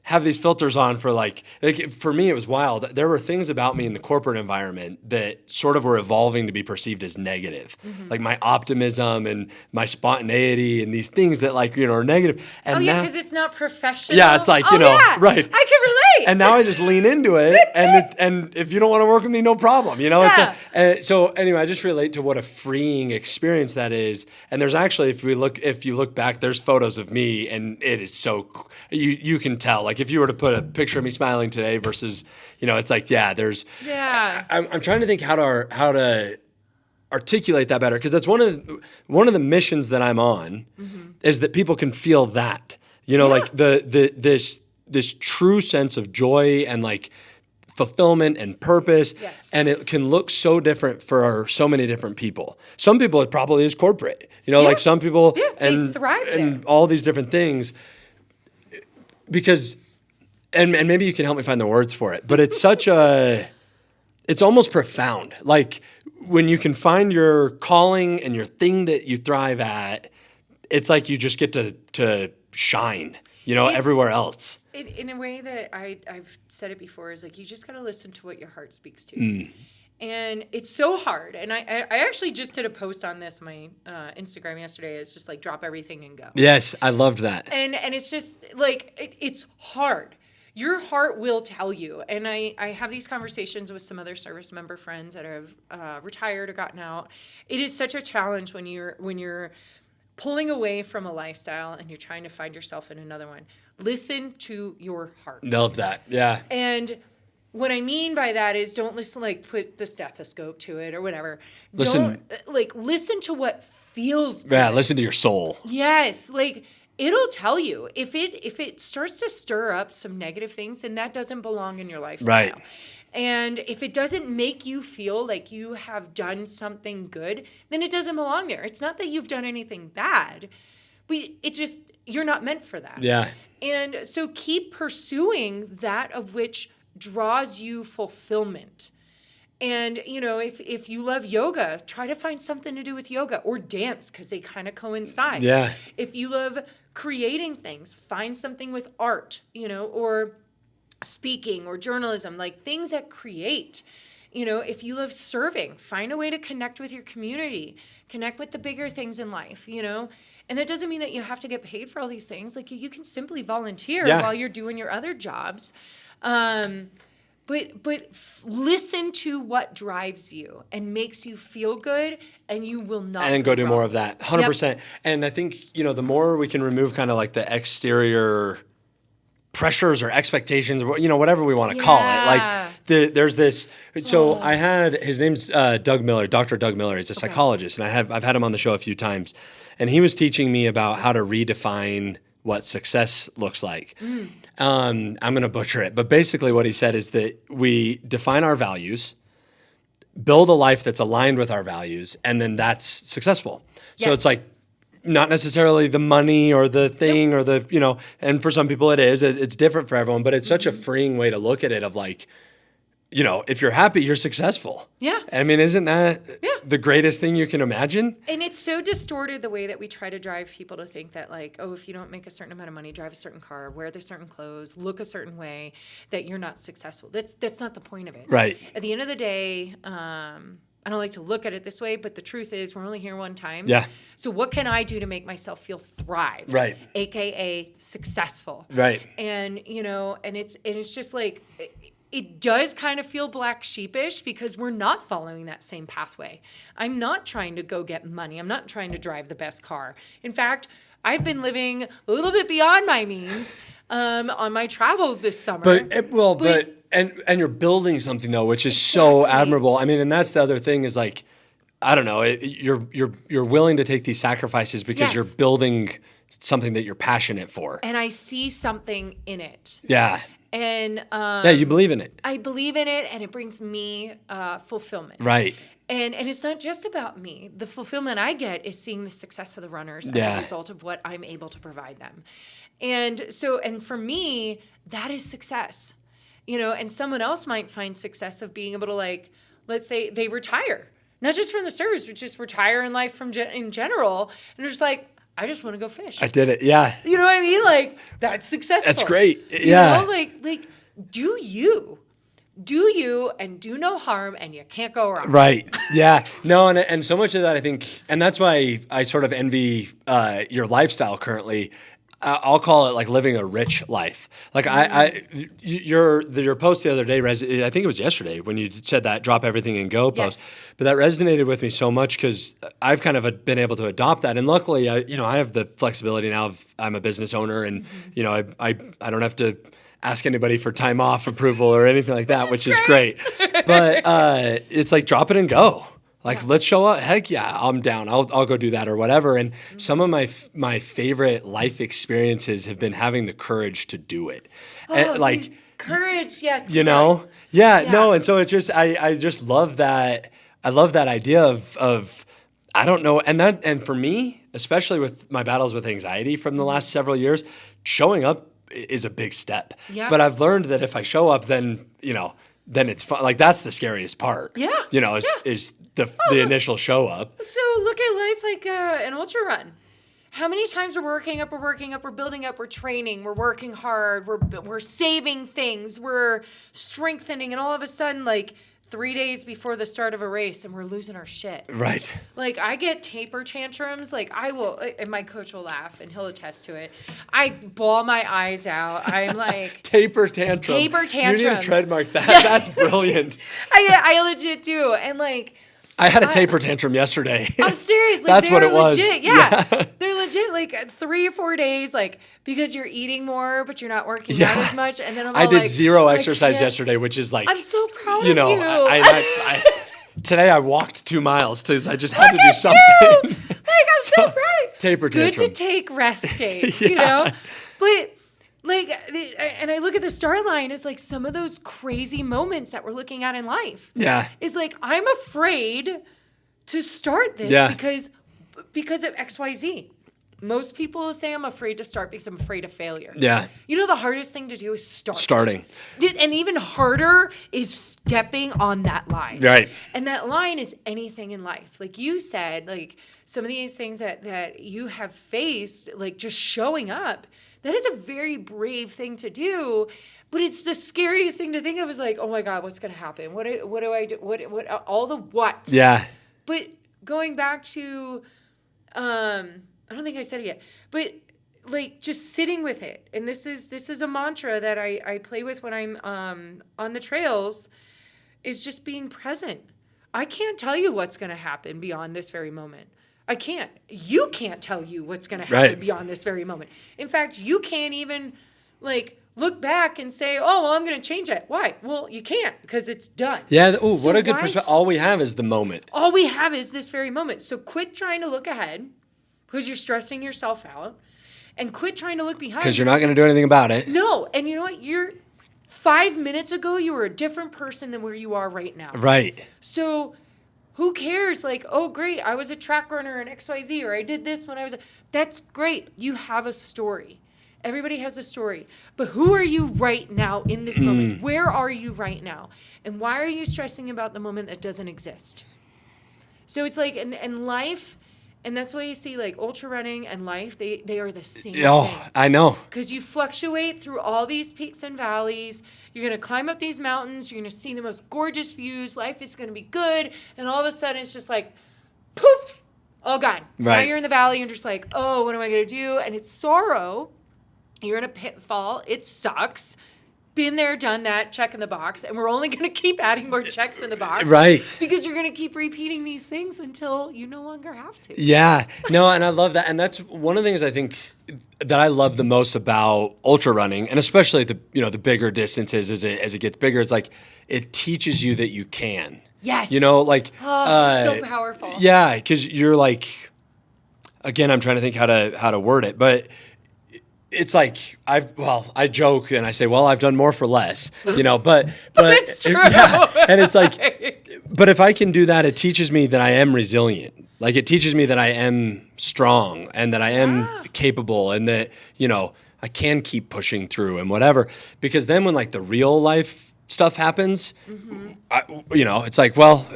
have these filters on for like for me, it was wild. There were things about me in the corporate environment that sort of were evolving to be perceived as negative. Mm-hmm. Like my optimism and my spontaneity and these things that like, you know, are negative. And because it's not professional. Yeah, it's like, you know, right. I can relate. And now I just lean into it. And if you don't want to work with me, no problem. You know, so anyway, I just relate to what a freeing experience that is. And there's actually, if you look back, there's photos of me and it is so, you can tell. Like if you were to put a picture of me smiling today versus, you know, it's like, I'm trying to think how to articulate that better. Cause that's one of the missions that I'm on is that people can feel that, you know, like this true sense of joy and like fulfillment and purpose. Yes. And it can look so different for so many different people. Some people it probably is corporate, you know, like some people they thrive and there. all these different things. Because, and maybe you can help me find the words for it, but it's it's almost profound. Like when you can find your calling and your thing that you thrive at, it's like you just get to shine, you know, everywhere else. In a way that I've said it before is like, you just got to listen to what your heart speaks to. And it's so hard. And I actually just did a post on this on my Instagram yesterday. It's just like drop everything and go. Yes, I loved that. And it's just like it's hard. Your heart will tell you. And I have these conversations with some other service member friends that have retired or gotten out. It is such a challenge when you're pulling away from a lifestyle and you're trying to find yourself in another one. Listen to your heart. Love that. Yeah. And what I mean by that is don't listen, like put the stethoscope to it or whatever. Listen to what feels good. Yeah, listen to your soul. Yes, like it'll tell you if it starts to stir up some negative things, then that doesn't belong in your lifestyle. Right. And if it doesn't make you feel like you have done something good, then it doesn't belong there. It's not that you've done anything bad, but it's just you're not meant for that. Yeah. And so keep pursuing that of which draws you fulfillment. And, you know, if you love yoga, try to find something to do with yoga or dance because they kind of coincide. Yeah. If you love creating things, find something with art, you know, or speaking or journalism, like things that create. You know, if you love serving, find a way to connect with your community, connect with the bigger things in life, you know. And that doesn't mean that you have to get paid for all these things. Like you can simply volunteer while you're doing your other jobs. But listen to what drives you and makes you feel good, and you will not. And go do wrong. more of that, 100%. Yep. And I think, you know, the more we can remove kind of like the exterior pressures or expectations, or, whatever we want to call it. Yeah. Like there's this. So I had his name's Doug Miller, Dr. Doug Miller. He's a psychologist, and I've had him on the show a few times, and he was teaching me about how to redefine what success looks like. I'm going to butcher it, but basically what he said is that we define our values, build a life that's aligned with our values, and then that's successful. So it's like not necessarily the money or the thing or the, and for some people it is. It's different for everyone, but it's such a freeing way to look at it of like, if you're happy, you're successful. Yeah. I mean, isn't that the greatest thing you can imagine? And it's so distorted the way that we try to drive people to think that like, oh, if you don't make a certain amount of money, drive a certain car, wear the certain clothes, look a certain way, that you're not successful. That's not the point of it. Right. At the end of the day, I don't like to look at it this way, but the truth is we're only here one time. Yeah. So what can I do to make myself feel thrived? Right. AKA successful. Right. And, and it's just like, it does kind of feel black sheepish because we're not following that same pathway. I'm not trying to go get money. I'm not trying to drive the best car. In fact, I've been living a little bit beyond my means on my travels this summer. And you're building something though, which is so admirable. I mean, and that's the other thing is like, I don't know, you're willing to take these sacrifices because you're building something that you're passionate for. And I see something in it. Yeah. And you believe in it. I believe in it, and it brings me fulfillment. Right. And it's not just about me. The fulfillment I get is seeing the success of the runners as a result of what I'm able to provide them. And for me, that is success. And someone else might find success of being able to, like, let's say they retire, not just from the service, but just retire in life in general, and they're just like, I just want to go fish. I did it. Yeah. You know what I mean? Like, that's successful. That's great. Yeah. Like do you and do no harm, and you can't go wrong. Right. Yeah. No, and so much of that, I think, and that's why I sort of envy your lifestyle currently. I'll call it like living a rich life. Like your post the other day, I think it was yesterday when you said that drop everything and go post. Yes. But that resonated with me so much because I've kind of been able to adopt that. And luckily, I have the flexibility now of I'm a business owner and, I don't have to ask anybody for time off approval or anything like that, which is great. But it's like drop it and go. Like, let's show up. Heck yeah, I'm down. I'll go do that or whatever. And some of my favorite life experiences have been having the courage to do it. And, like courage, yes. Yeah, no. And so it's just I just love that. I love that idea of I don't know. And for me, especially with my battles with anxiety from the last several years, showing up is a big step. Yeah. But I've learned that if I show up, then it's fun. Like that's the scariest part. Yeah. Is the initial show up. So look at life like an ultra run. How many times we're working up, we're building up, we're training, we're working hard, we're saving things, we're strengthening, and all of a sudden, like 3 days before the start of a race, and we're losing our shit. Right. Like I get taper tantrums. Like I will, and my coach will laugh, and he'll attest to it. I bawl my eyes out. I'm like taper tantrum. Taper tantrums. You need to trademark that. That's brilliant. I legit do, and like. I had a taper tantrum yesterday. I'm serious. Like, that's what it was. Legit. Yeah. They're legit like 3 or 4 days, like because you're eating more, but you're not working out as much. And then I did zero exercise yesterday, which is like, I'm so proud of you. I today I walked 2 miles because I just had to do something. Like I'm so proud. Taper tantrum. Good to take rest days, but. Like, and I look at the start line as like some of those crazy moments that we're looking at in life. Yeah. It's like, I'm afraid to start this because of XYZ. Most people say I'm afraid to start because I'm afraid of failure. Yeah. The hardest thing to do is start. Starting. And even harder is stepping on that line. Right. And that line is anything in life. Like you said, like some of these things that you have faced, like just showing up, that is a very brave thing to do, but it's the scariest thing to think of is like, oh my God, what's going to happen? What do I do? What all the what? Yeah. But going back to, I don't think I said it yet, but like just sitting with it. And this is a mantra that I play with when I'm on the trails is just being present. I can't tell you what's going to happen beyond this very moment. I can't. You can't tell you what's going to happen beyond this very moment. In fact, you can't even like look back and say, oh, well, I'm going to change it. Why? Well, you can't because it's done. Yeah. So What a good perspective. All we have is the moment. All we have is this very moment. So quit trying to look ahead because you're stressing yourself out, and quit trying to look behind Because you're not going to do anything about it. No. And you know what? 5 minutes ago, you were a different person than where you are right now. Right. So who cares? Like, oh, great, I was a track runner in XYZ, or I did this when I was. That's great. You have a story. Everybody has a story. But who are you right now in this moment? Where are you right now? And why are you stressing about the moment that doesn't exist? So it's like, and life, and that's why you see like ultra running and life, they are the same thing. I know. Because you fluctuate through all these peaks and valleys. You're going to climb up these mountains. You're going to see the most gorgeous views. Life is going to be good. And all of a sudden, it's just like, poof, all gone. Now you're in the valley and just like, oh, what am I going to do? And it's sorrow. You're in a pitfall. It sucks. Been there, done that, check in the box. And we're only going to keep adding more checks in the box. Right. Because you're going to keep repeating these things until you no longer have to. Yeah. No, and I love that. And that's one of the things I think that I love the most about ultra running, and especially the bigger distances as it gets bigger. It's like it teaches you that you can. Yes. So powerful. Yeah, because you're like, again, I'm trying to think how to word it, but it's like I joke and I say, well, I've done more for less, but it's true. Yeah, and it's like, but if I can do that, it teaches me that I am resilient. Like it teaches me that I am strong and that I am capable and that, I can keep pushing through and whatever. Because then when like the real life stuff happens, it's like, well,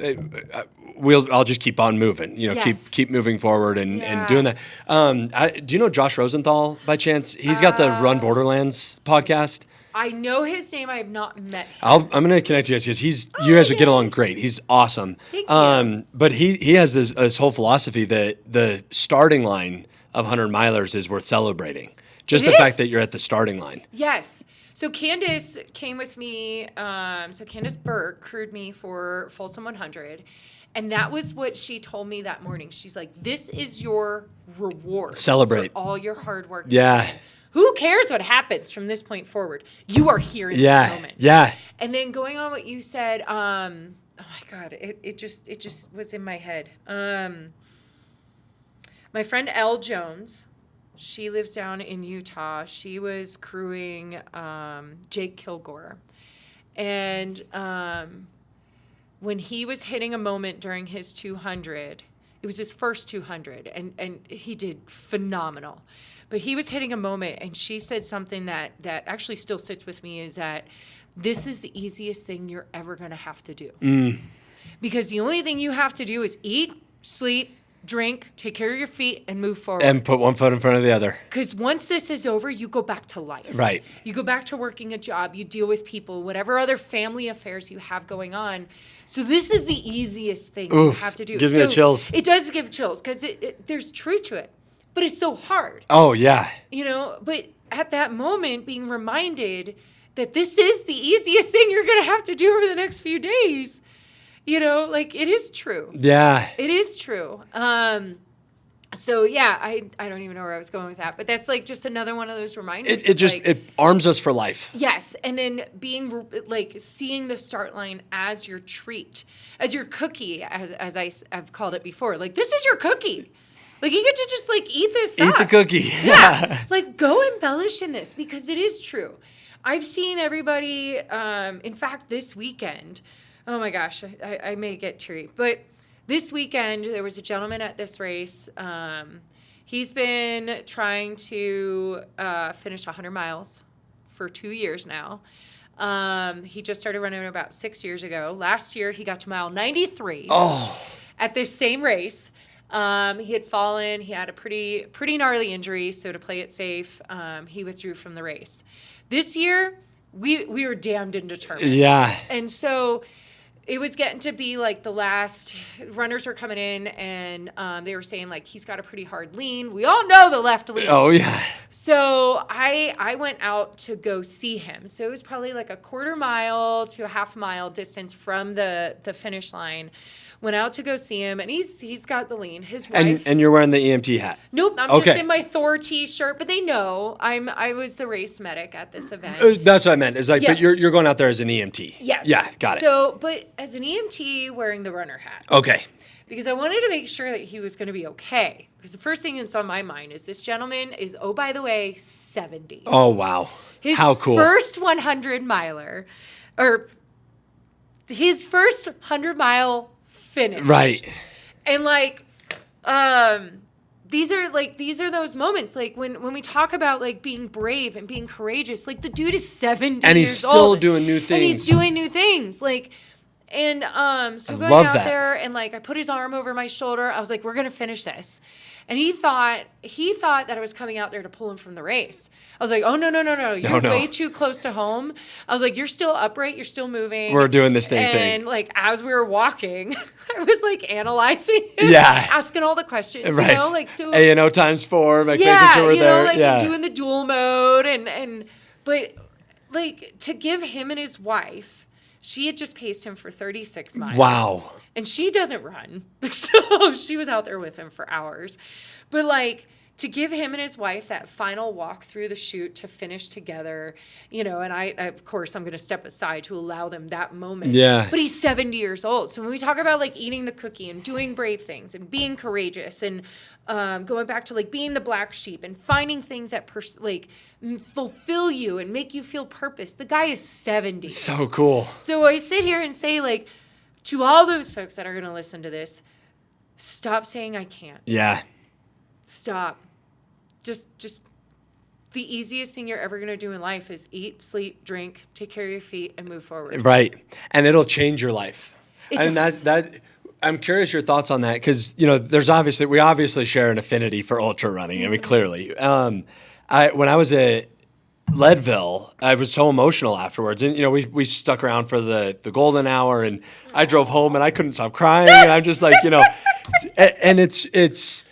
I'll just keep on moving, keep moving forward and doing that. Do you know Josh Rosenthal by chance? He's got the Run Borderlands podcast. I know his name. I have not met him. I'm going to connect you guys because you guys would get along great. He's awesome. Thank you. But he has this whole philosophy that the starting line of 100 milers is worth celebrating. Just the fact that you're at the starting line. Yes. So Candace came with me. So Candace Burke crewed me for Folsom 100. And that was what she told me that morning. She's like, this is your reward. Celebrate. For all your hard work. Yeah. Who cares what happens from this point forward? You are here in this moment. Yeah. And then going on what you said, oh my God, it just was in my head. My friend Elle Jones, she lives down in Utah. She was crewing Jake Kilgore. And when he was hitting a moment during his 200, it was his first 200, and he did phenomenal. But he was hitting a moment, and she said something that actually still sits with me, is that this is the easiest thing you're ever going to have to do. Because the only thing you have to do is eat, sleep, drink, take care of your feet, and move forward. And put one foot in front of the other. Because once this is over, you go back to life. Right. You go back to working a job. You deal with people, whatever other family affairs you have going on. So this is the easiest thing you have to do. Gives me the chills. It does give chills because there's truth to it. But it's so hard. Oh, yeah. But at that moment, being reminded that this is the easiest thing you're going to have to do over the next few days. It is true. Yeah. It is true. So yeah, I don't even know where I was going with that, but that's like just another one of those reminders. It arms us for life. Yes, and then being like seeing the start line as your treat, as your cookie, as I've called it before. Like, this is your cookie. Like, you get to just like eat this Eat up. the cookie. Yeah. Like, go embellish in this because it is true. I've seen everybody. In fact, this weekend. Oh my gosh, I may get teary. But this weekend, there was a gentleman at this race. He's been trying to finish 100 miles for 2 years now. He just started running about 6 years ago. Last year, he got to mile 93 at this same race. He had fallen. He had a pretty gnarly injury, so to play it safe, he withdrew from the race. This year, we were damned and determined. Yeah. And so it was getting to be like the last runners were coming in, and they were saying like he's got a pretty hard lean. We all know the left lean. Oh yeah. So I went out to go see him. So it was probably like a quarter mile to a half mile distance from the finish line. Went out to go see him, and he's got the lean. His wife. And you're wearing the EMT hat. Nope, I'm Okay. just in my Thor t-shirt, but they know I was the race medic at this event. That's what I meant. Is like, Yeah. but you're going out there as an EMT. Yes. Yeah, got it. So, but as an EMT wearing the runner hat. Okay. Because I wanted to make sure that he was going to be okay. Because the first thing that's on my mind is this gentleman is, oh, by the way, 70. Oh, wow. His How cool. first 100 miler, or his first 100-mile finish. Right. And like, these are those moments, like when we talk about like being brave and being courageous, like the dude is 70 And he's years still old, doing new and he's things. doing new things, like. And so going love out that. there, and like I put his arm over my shoulder. I was like, "We're gonna finish this," and he thought that I was coming out there to pull him from the race. I was like, "Oh no, you're No. way too close to home." I was like, "You're still upright. You're still moving. We're doing the same thing." And like as we were walking, I was like analyzing him, Yeah. asking all the questions, Right. you know, like so. A&O times 4, like Yeah, making sure we're you there. know, like yeah. doing the dual mode, but like to give him and his wife. She had just paced him for 36 miles. Wow. And she doesn't run. So she was out there with him for hours. But like to give him and his wife that final walk through the chute to finish together, you know, and I of course, I'm going to step aside to allow them that moment. Yeah. But he's 70 years old. So when we talk about like eating the cookie and doing brave things and being courageous and going back to like being the black sheep and finding things that fulfill you and make you feel purpose, the guy is 70. So cool. So I sit here and say, like, to all those folks that are going to listen to this, stop saying I can't. Yeah. Stop. Just the easiest thing you're ever going to do in life is eat, sleep, drink, take care of your feet, and move forward. Right. And it'll change your life. It does. that I'm curious your thoughts on that, because you know we obviously share an affinity for ultra running. I mean, clearly. When I was at Leadville, I was so emotional afterwards, and you know we stuck around for the golden hour, and I drove home and I couldn't stop crying, and I'm just like, you know, and it's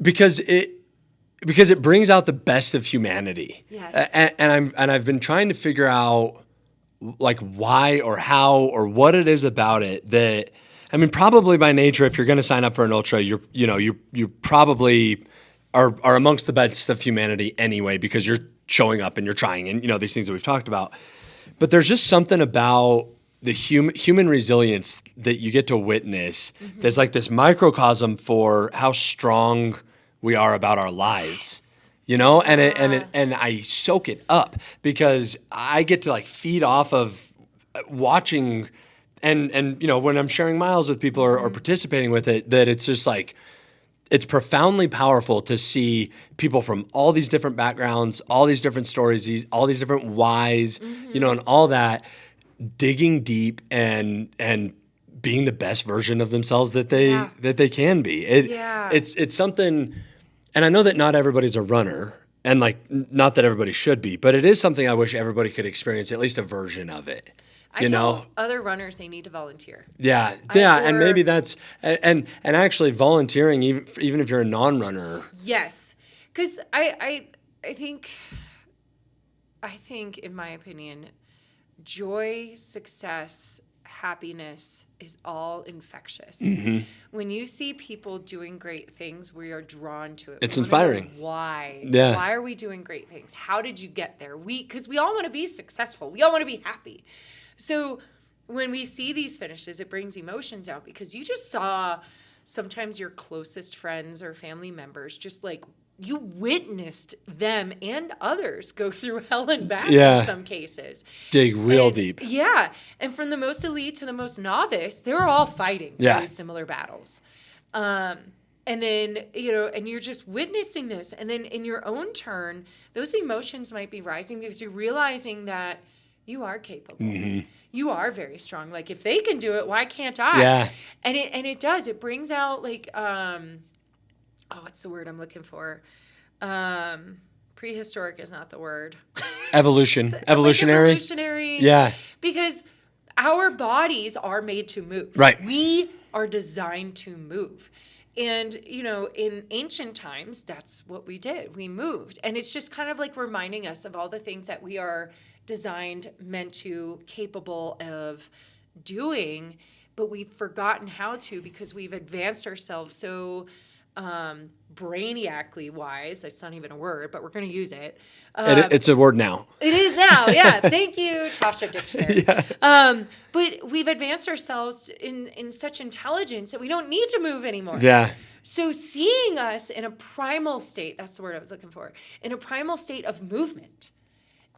because it brings out the best of humanity. Yes. And I've been trying to figure out like why or how or what it is about it that, I mean, probably by nature, if you're going to sign up for an ultra, you probably are amongst the best of humanity anyway, because you're showing up and you're trying, and you know these things that we've talked about. But there's just something about the human resilience that you get to witness. Mm-hmm. There's like this microcosm for how strong we are about our lives. You know, and I soak it up because I get to like feed off of watching, and you know, when I'm sharing miles with people or participating with it, that it's just like, it's profoundly powerful to see people from all these different backgrounds, all these different stories, all these different whys, you know, and all that, digging deep and being the best version of themselves that they can be. It's something. And I know that not everybody's a runner, and like not that everybody should be, but it is something I wish everybody could experience, at least a version of it. I tell other runners they need to volunteer. Yeah, and maybe that's and actually volunteering, even if you're a non-runner. Yes, because I think in my opinion, joy, success, happiness is all infectious. Mm-hmm. When you see people doing great things, we are drawn to it. It's inspiring. Why? Yeah. Why are we doing great things? How did you get there? Because we all want to be successful. We all want to be happy. So when we see these finishes, it brings emotions out, because you just saw sometimes your closest friends or family members just like, you witnessed them and others go through hell and back in some cases. Dig real deep. Yeah. And from the most elite to the most novice, they're all fighting very similar battles. And then, you know, and you're just witnessing this. And then in your own turn, those emotions might be rising because you're realizing that you are capable. Mm-hmm. You are very strong. Like, if they can do it, why can't I? Yeah. And it does. It brings out like, what's the word I'm looking for? Prehistoric is not the word. Evolutionary. Like evolutionary. Yeah. Because our bodies are made to move. Right. We are designed to move. And, you know, in ancient times, that's what we did. We moved. And it's just kind of like reminding us of all the things that we are designed, meant to, capable of doing. but we've forgotten how to because we've advanced ourselves so brainiacally wise. That's not even a word, but we're going to use it. It's a word now. It is now, yeah. Thank you, Tasha Dictionary. Yeah. But we've advanced ourselves in such intelligence that we don't need to move anymore. Yeah. So seeing us in a primal state, that's the word I was looking for, in a primal state of movement,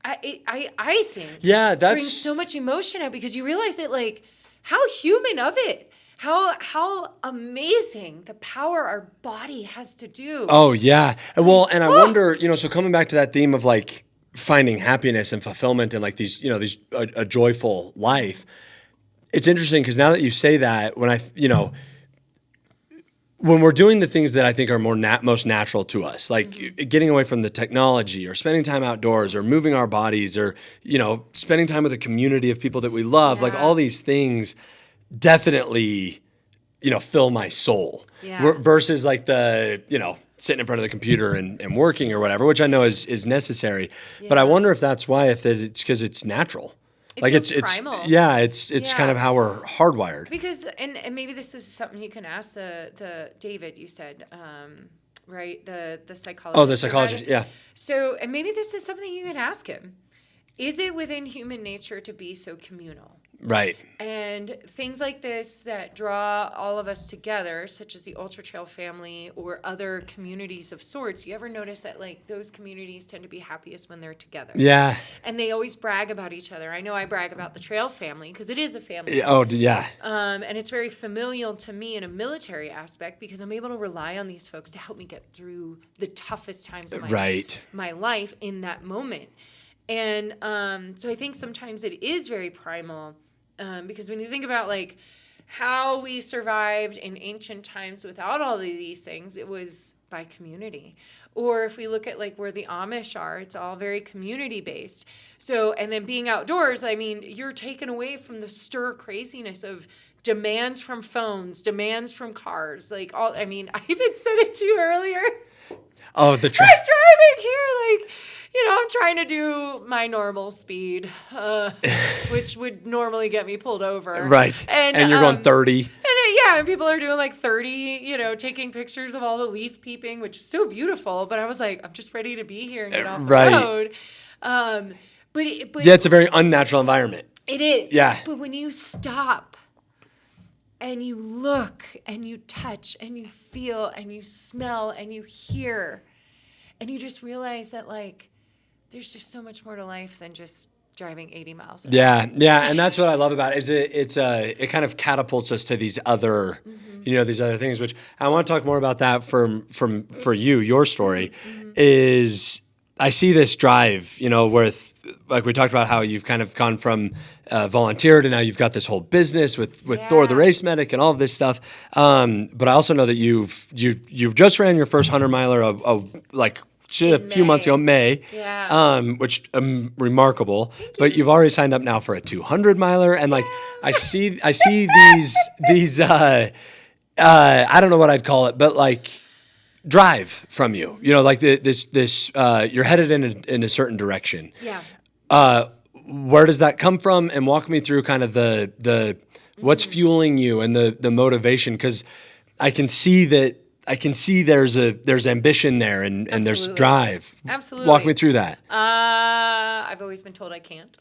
I think brings so much emotion out because you realize that, like, how human of it, how amazing the power our body has to do. Oh, yeah. Well, and I wonder, so coming back to that theme of like finding happiness and fulfillment and like these, a joyful life, it's interesting because now that you say that, when we're doing the things that I think are most natural to us, like getting away from the technology or spending time outdoors or moving our bodies or, spending time with a community of people that we love, like all these things definitely, fill my soul versus like the, sitting in front of the computer and working or whatever, which I know is necessary. Yeah. But I wonder if that's why, if it's because it's natural. It's primal. It's kind of how we're hardwired. Because and maybe this is something you can ask the David, you said, right? The psychologist. Oh, the psychologist, yeah. So, and maybe this is something you can ask him. Is it within human nature to be so communal? Right. And things like this that draw all of us together, such as the Ultra Trail family or other communities of sorts, you ever notice that like those communities tend to be happiest when they're together? Yeah. And they always brag about each other. I know I brag about the trail family because it is a family. Oh, yeah. And it's very familial to me in a military aspect because I'm able to rely on these folks to help me get through the toughest times of my life in that moment. And so I think sometimes it is very primal. Because when you think about like how we survived in ancient times without all of these things, it was by community. Or if we look at like where the Amish are, it's all very community based. So, and then being outdoors, I mean, you're taken away from the stir craziness of demands from phones, demands from cars. Like I even said it to you earlier. Oh, the driving here, like, I'm trying to do my normal speed, which would normally get me pulled over. Right. And you're going 30. And people are doing like 30, taking pictures of all the leaf peeping, which is so beautiful. But I was like, I'm just ready to be here and get off the road. But it's a very unnatural environment. It is. Yeah. But when you stop and you look and you touch and you feel and you smell and you hear and you just realize that like there's just so much more to life than just driving 80 miles an hour. Yeah, and that's what I love about it, is it kind of catapults us to these other these other things, which I want to talk more about that for you, your story is I see this drive, with like we talked about how you've kind of gone from volunteer to now you've got this whole business with Thor the race medic and all of this stuff. But I also know that you've just ran your first 100-miler a few months ago, May, which remarkable. But you've already signed up now for a 200-miler, and like I see these I don't know what I'd call it, but like drive from you, like this you're headed in a certain direction. Yeah. Where does that come from? And walk me through kind of the what's fueling you and the motivation, because I can see there's ambition there and there's drive. Absolutely. Walk me through that. I've always been told I can't.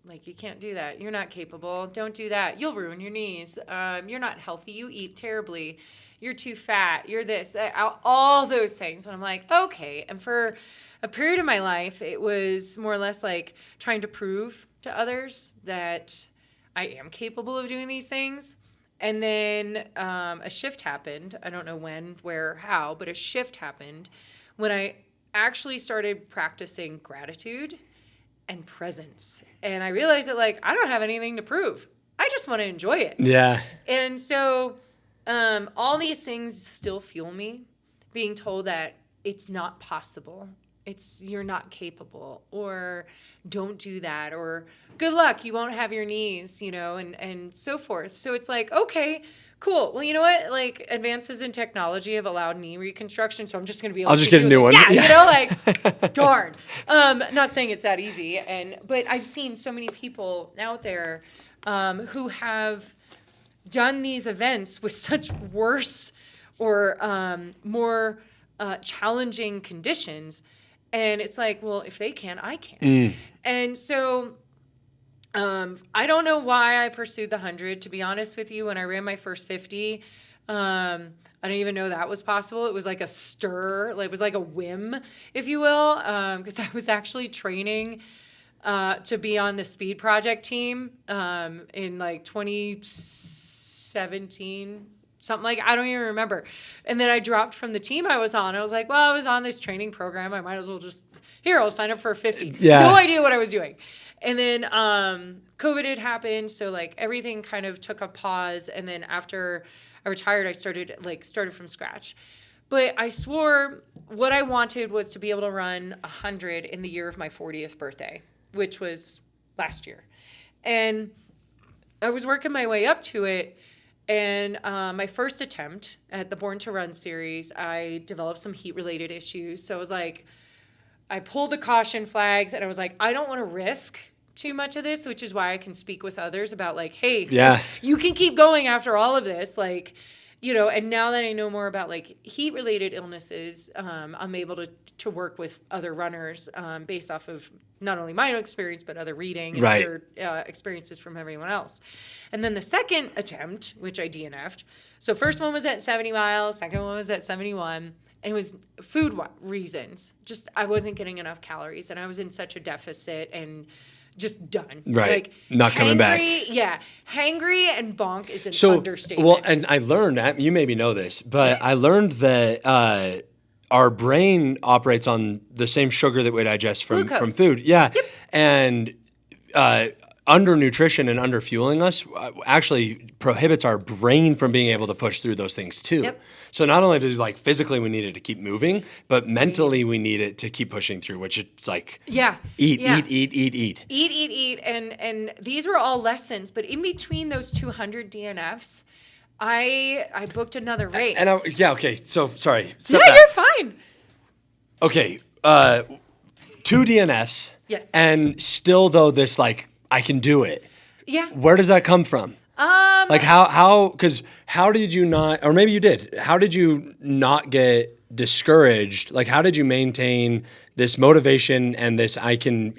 Like, you can't do that. You're not capable. Don't do that. You'll ruin your knees. You're not healthy. You eat terribly. You're too fat. You're this. All those things. And I'm like, okay. And for a period of my life, it was more or less like trying to prove to others that I am capable of doing these things. And then a shift happened. I don't know when, where, how, but a shift happened when I actually started practicing gratitude and presence. And I realized that, like, I don't have anything to prove. I just want to enjoy it. Yeah. And so all these things still fuel me, being told that it's not possible. You're not capable, or don't do that, or good luck, you won't have your knees, and so forth. So it's like, okay, cool. Well, you know what? Like, advances in technology have allowed knee reconstruction, so I'm just going to be able I'll to just get a new one. Yeah, darn. Not saying it's that easy, but I've seen so many people out there who have done these events with such worse or more challenging conditions. And it's like, well, if they can, I can. And so I don't know why I pursued the 100. To be honest with you, when I ran my first 50, I didn't even know that was possible. It was like a stir. It was like a whim, if you will, because I was actually training to be on the speed project team in like 2017, something like, I don't even remember. And then I dropped from the team I was on. I was like, well, I was on this training program. I might as well I'll sign up for a 50. Yeah. No idea what I was doing. And then COVID had happened, so like everything kind of took a pause. And then after I retired, I started from scratch. But I swore what I wanted was to be able to run 100 in the year of my 40th birthday, which was last year. And I was working my way up to it. And my first attempt at the Born to Run series, I developed some heat-related issues. So I was like, I pulled the caution flags, and I was like, I don't want to risk too much of this, which is why I can speak with others about like, hey, you can keep going after all of this. Like, and now that I know more about like heat-related illnesses, I'm able to work with other runners based off of not only my own experience, but other reading and other experiences from everyone else. And then the second attempt, which I DNF'd, so first one was at 70 miles, second one was at 71, and it was food reasons. Just I wasn't getting enough calories, and I was in such a deficit and just done. Right. Like, not coming back. Yeah. Hangry and bonk is an understatement. Well, and I learned that, you maybe know this, but I learned that our brain operates on the same sugar that we digest from food. Yeah. Yep. And undernutrition and underfueling us actually prohibits our brain from being able to push through those things too. Yep. So not only do like physically we need it to keep moving, but mentally we need it to keep pushing through, which it's like eat. And these were all lessons, but in between those 200 DNFs, I booked another race. And okay. So sorry. You're fine. Okay. 2 DNFs. Yes. And still though this like I can do it. Yeah. Where does that come from? Like how did you not, or maybe you did, how did you not get discouraged? Like how did you maintain this motivation and this that I can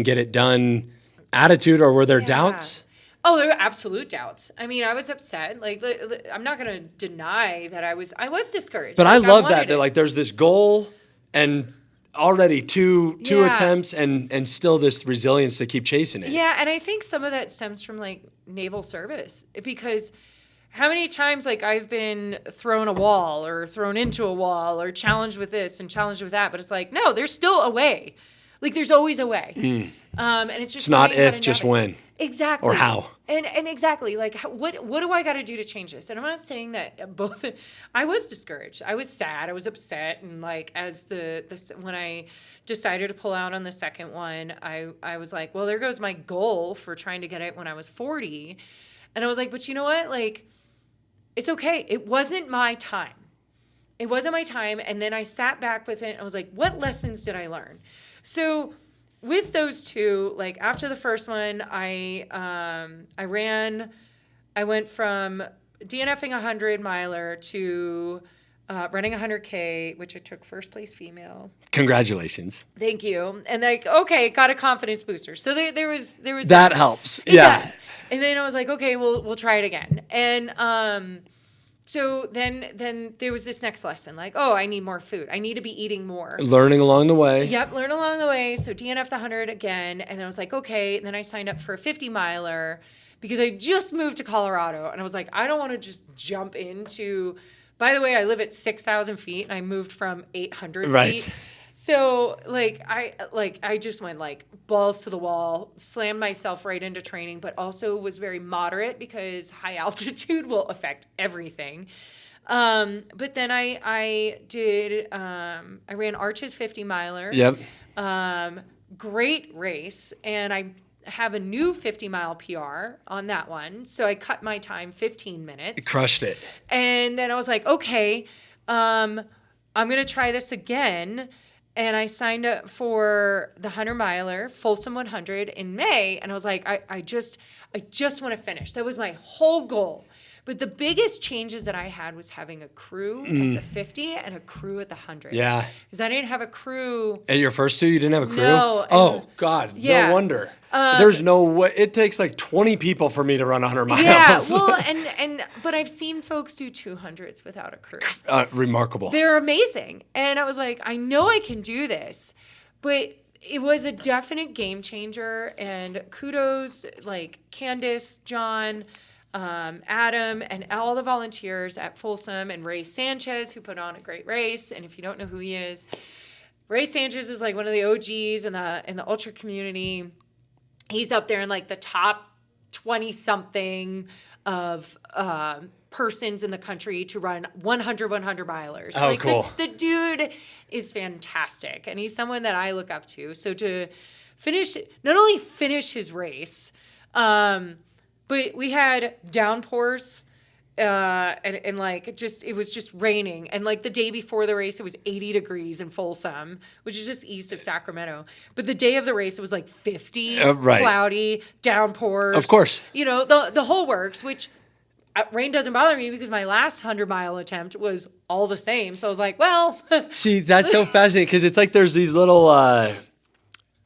get it done attitude, or were there doubts? Oh, there were absolute doubts. I mean, I was upset. Like, I'm not going to deny that I was discouraged. But like, I love that like there's this goal and already two attempts and still this resilience to keep chasing it. Yeah, and I think some of that stems from like naval service, because how many times like I've been thrown a wall or thrown into a wall or challenged with this and challenged with that, but it's like, no, there's still a way. Like there's always a way. And it's not if, just when. Exactly. Or how. And exactly, like what do I got to do to change this? And I'm not saying that I was discouraged. I was sad. I was upset. And like when I decided to pull out on the second one, I was like, well, there goes my goal for trying to get it when I was 40. And I was like, but you know what? Like, it's okay. It wasn't my time. It wasn't my time. And then I sat back with it and I was like, what lessons did I learn? So with those two, like after the first one, I went from DNFing 100 miler to running 100K, which I took first place female. Congratulations. Thank you. And like, okay, got a confidence booster. So there was that helps. It does. And then I was like, okay, we'll try it again. And so then there was this next lesson, like, oh, I need more food. I need to be eating more. Learning along the way. Yep, learn along the way. So DNF the 100 again. And then I was like, okay. And then I signed up for a 50 miler because I just moved to Colorado. And I was like, I don't want to just jump into, by the way, I live at 6,000 feet and I moved from 800 feet. So I just went like balls to the wall, slammed myself right into training, but also was very moderate because high altitude will affect everything. But then I ran Arches 50 miler. Yep. Great race. And I have a new 50 mile PR on that one. So I cut my time 15 minutes. You crushed it. And then I was like, okay, I'm going to try this again. and I signed up for the 100-miler, Folsom 100 in May. And I was like, I just want to finish. That was my whole goal. But the biggest changes that I had was having a crew at the 50 and a crew at the 100. Yeah. Because I didn't have a crew. At your first two, you didn't have a crew? No. Oh, God. Yeah. No wonder. There's no way. It takes like 20 people for me to run 100 miles. Yeah. Well, but I've seen folks do 200s without a crew. Remarkable. They're amazing. And I was like, I know I can do this. But it was a definite game changer. And kudos, like Candace, John, Adam, and all the volunteers at Folsom, and Ray Sanchez, who put on a great race. And if you don't know who he is, Ray Sanchez is like one of the OGs in the ultra community. He's up there in like the top 20 something of persons in the country to run 100 milers. Oh, like cool. The dude is fantastic, and he's someone that I look up to. So to not only finish his race, but we had downpours, and like it was just raining. And like the day before the race, it was 80 degrees in Folsom, which is just east of Sacramento. But the day of the race, it was like 50, right. Cloudy, downpours. Of course. You know, the whole works, which rain doesn't bother me because my last 100-mile attempt was all the same. So I was like, well. See, that's so fascinating because it's like there's these little,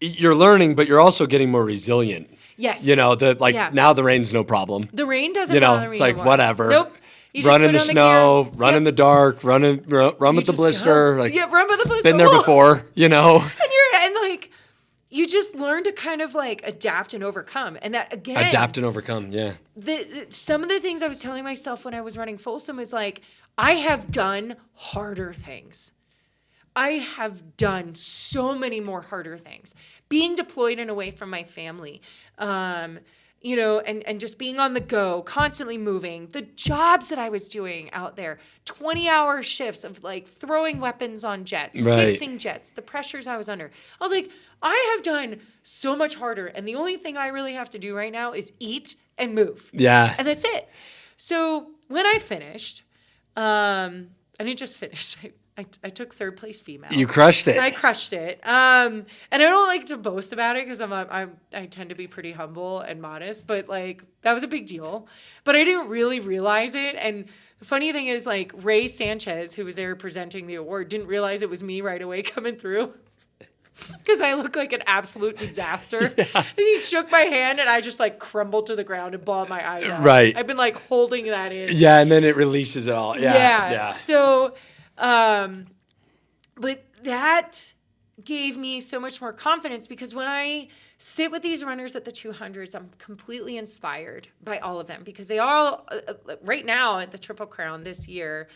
you're learning, but you're also getting more resilient. Yes. You know, now the rain's no problem. The rain doesn't bother me. It's like anymore. whatever. Nope. Run in the snow, run in the dark, run with the blister. Like, run with the blister. Been there before, you know. And like you just learn to kind of like adapt and overcome. And that again, adapt and overcome, yeah. Some of the things I was telling myself when I was running Folsom is like, I have done harder things. I have done so many more harder things. Being deployed and away from my family, you know, and just being on the go, constantly moving. The jobs that I was doing out there, 20-hour shifts of like throwing weapons on jets, fixing jets, the pressures I was under. I was like, I have done so much harder. And the only thing I really have to do right now is eat and move. Yeah. And that's it. So when I finished, I didn't just finish. I took third place female. You crushed it. I crushed it. And I don't like to boast about it because I tend to be pretty humble and modest, but like that was a big deal. But I didn't really realize it. And the funny thing is like Ray Sanchez, who was there presenting the award, didn't realize it was me right away coming through. Because I look like an absolute disaster. Yeah. And he shook my hand and I just like crumbled to the ground and bawled my eyes out. Right. I've been like holding that in. Yeah, and then it releases it all. Yeah. So, but that gave me so much more confidence because when I sit with these runners at the 200s, I'm completely inspired by all of them because they all, right now at the Triple Crown this year,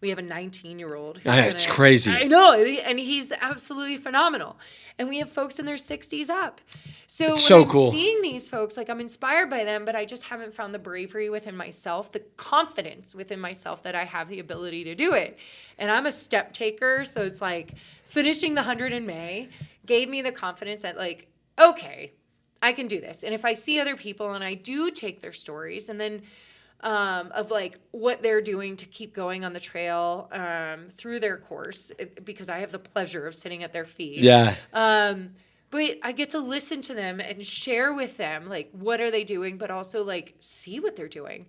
we have a 19-year-old. It's crazy. I know, and he's absolutely phenomenal. And we have folks in their 60s up. So it's when so I'm cool. seeing these folks, like I'm inspired by them, but I just haven't found the bravery within myself, the confidence within myself that I have the ability to do it. And I'm a step taker, so it's like finishing the 100 in May gave me the confidence that like, okay, I can do this. And if I see other people and I do take their stories and then of like what they're doing to keep going on the trail through their course, because I have the pleasure of sitting at their feet. Yeah. But I get to listen to them and share with them, like, what are they doing, but also, like, see what they're doing.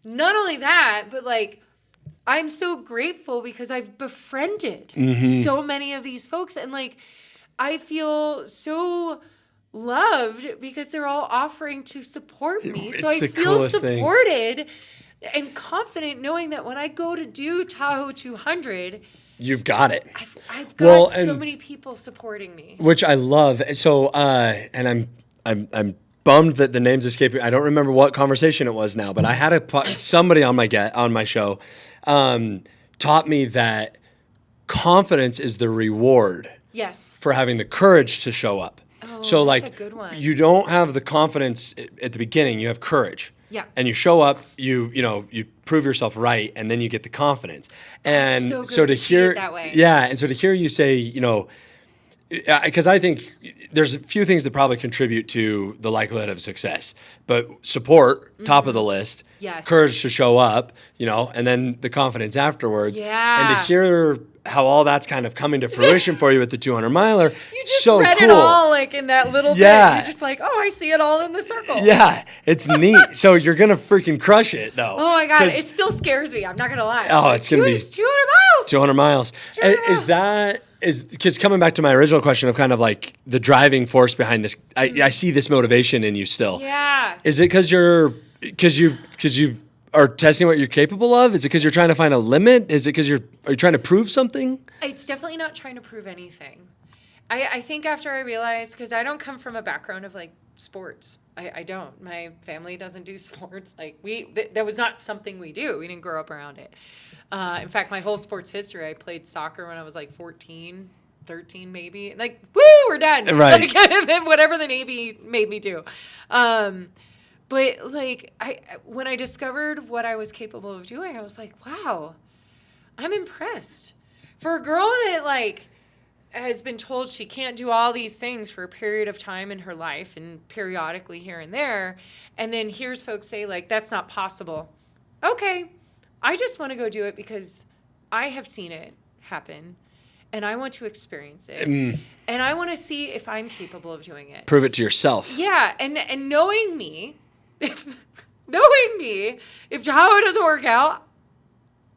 Not only that, but, like, I'm so grateful because I've befriended so many of these folks. And, like, I feel so loved because they're all offering to support me. So I feel supported and confident knowing that when I go to do Tahoe 200, you've got it. I've got so many people supporting me, which I love. So, and I'm bummed that the name's escaping. I don't remember what conversation it was now, but I had somebody on my show taught me that confidence is the reward. Yes. For having the courage to show up. Oh, so that's like a good one. You don't have the confidence at the beginning. You have courage. Yeah. And you show up. You prove yourself right, and then you get the confidence. And so good so to see hear it that way. Yeah, and so to hear you say, because I think there's a few things that probably contribute to the likelihood of success, but support, top of the list, Yes. courage to show up, and then the confidence afterwards. Yeah. And to hear how all that's kind of coming to fruition for you with the 200 miler, You just so read cool. it all like in that little Yeah. bit. You're just like, oh, I see it all in the circle. Yeah, it's neat. So you're going to freaking crush it, though. Oh my God, 'Cause- it still scares me. I'm not gonna lie. Oh, it's gonna be 200 miles. 200 miles. 200 Is because coming back to my original question of kind of like the driving force behind this, I see this motivation in you still. Yeah. Is it because you are testing what you're capable of? Is it because you're trying to find a limit? Is it because are you trying to prove something? It's definitely not trying to prove anything. I think after I realized, because I don't come from a background of like sports. I don't. My family doesn't do sports. Like that was not something we do. We didn't grow up around it. In fact, my whole sports history, I played soccer when I was like 14, 13 maybe. Like, woo, we're done. Right. Like, whatever the Navy made me do. But like when I discovered what I was capable of doing, I was like, wow, I'm impressed. For a girl that like has been told she can't do all these things for a period of time in her life and periodically here and there, and then hears folks say like, that's not possible. Okay, I just want to go do it because I have seen it happen and I want to experience it. And I want to see if I'm capable of doing it. Prove it to yourself. Yeah, and knowing me, if Tahoe doesn't work out,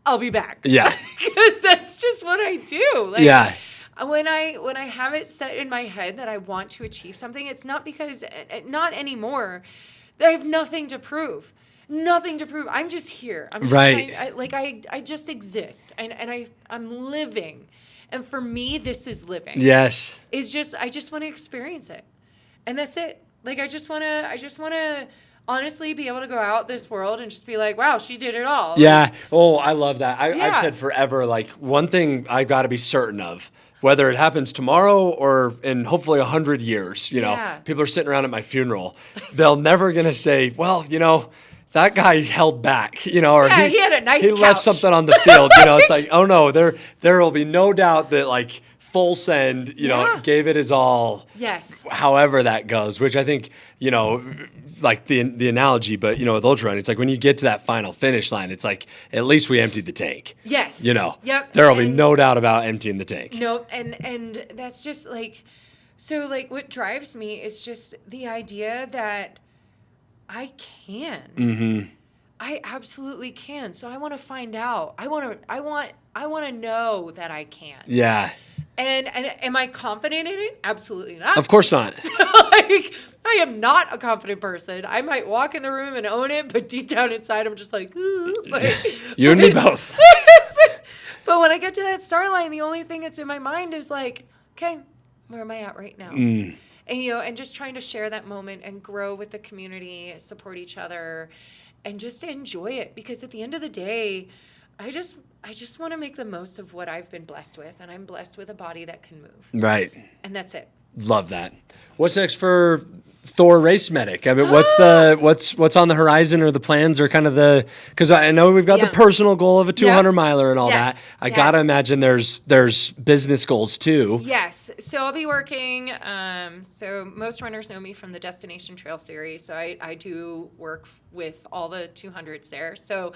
I'll be back. Yeah. Because that's just what I do. Like, Yeah. When I have it set in my head that I want to achieve something, it's not because, not anymore, I have nothing to prove. Nothing to prove. I'm just here. I'm just Right. I just exist. And I'm living. And for me, this is living. Yes. It's just, I just want to experience it. And that's it. Like, I just want to honestly be able to go out this world and just be like, wow, she did it all. Yeah. Oh, I love that. I've Yeah. said forever, like, one thing I've got to be certain of, whether it happens tomorrow or in hopefully 100 years, Yeah. people are sitting around at my funeral. They're never going to say, well, that guy held back, or Yeah, he had a nice he couch. left something on the field. It's like, oh no, there will be no doubt that like full send, Yeah. gave it his all. Yes. However that goes, which I think, like the analogy, but with ultra running, it's like when you get to that final finish line, it's like at least we emptied the tank. Yes. Yep. And There'll be no doubt about emptying the tank. Nope. And that's just like, so like what drives me is just the idea that I can. Mm-hmm. I absolutely can. So I want to find out. I want to know that I can. Yeah. And am I confident in it? Absolutely not. Of course not. Like, I am not a confident person. I might walk in the room and own it, but deep down inside, I'm just like, ooh. You and me both. But when I get to that start line, the only thing that's in my mind is like, okay, where am I at right now? And and just trying to share that moment and grow with the community, support each other, and just enjoy it. Because at the end of the day, I just want to make the most of what I've been blessed with, and I'm blessed with a body that can move. Right. And that's it. Love that. What's next for Thor Race Medic? I mean, what's on the horizon, or the plans, or kind of because I know we've got the personal goal of a 200 miler and all that. I gotta imagine there's business goals too. Yes. So I'll be working. So most runners know me from the Destination Trail series. So I do work with all the 200s there. So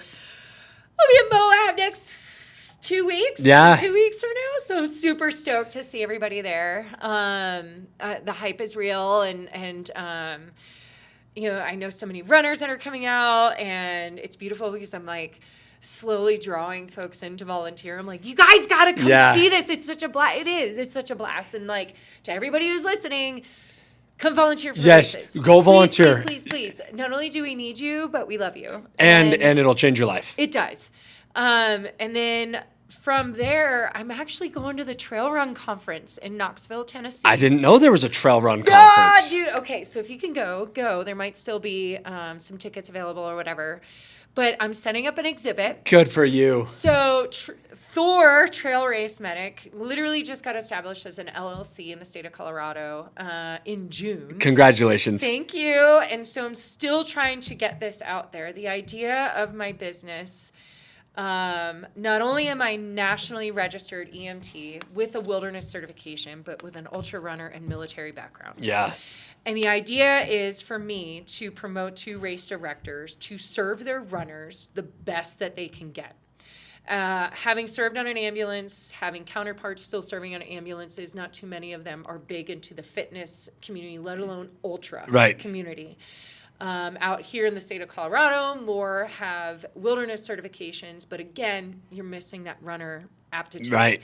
I'll be in Moab next 2 weeks. Yeah. 2 weeks from now. So I'm super stoked to see everybody there. The hype is real, and I know so many runners that are coming out, and it's beautiful because I'm like slowly drawing folks in to volunteer. I'm like, you guys gotta come see this. It's such a blast. It is. It's such a blast. And like, to everybody who's listening, come volunteer for the races. Go volunteer. Please. Not only do we need you, but we love you. And it'll change your life. It does. And then from there, I'm actually going to the Trail Run Conference in Knoxville, Tennessee. I didn't know there was a trail run conference. Dude. Okay, so if you can go. There might still be some tickets available or whatever. But I'm setting up an exhibit. Good for you. So Thor Trail Race Medic literally just got established as an LLC in the state of Colorado in June. Congratulations. Thank you. And so I'm still trying to get this out there. The idea of my business Not only am I nationally registered EMT with a wilderness certification, but with an ultra runner and military background. Yeah. And the idea is for me to promote to race directors to serve their runners the best that they can get. Having served on an ambulance, having counterparts still serving on ambulances, not too many of them are big into the fitness community, let alone ultra community. Out here in the state of Colorado, more have wilderness certifications, but again, you're missing that runner aptitude. Right.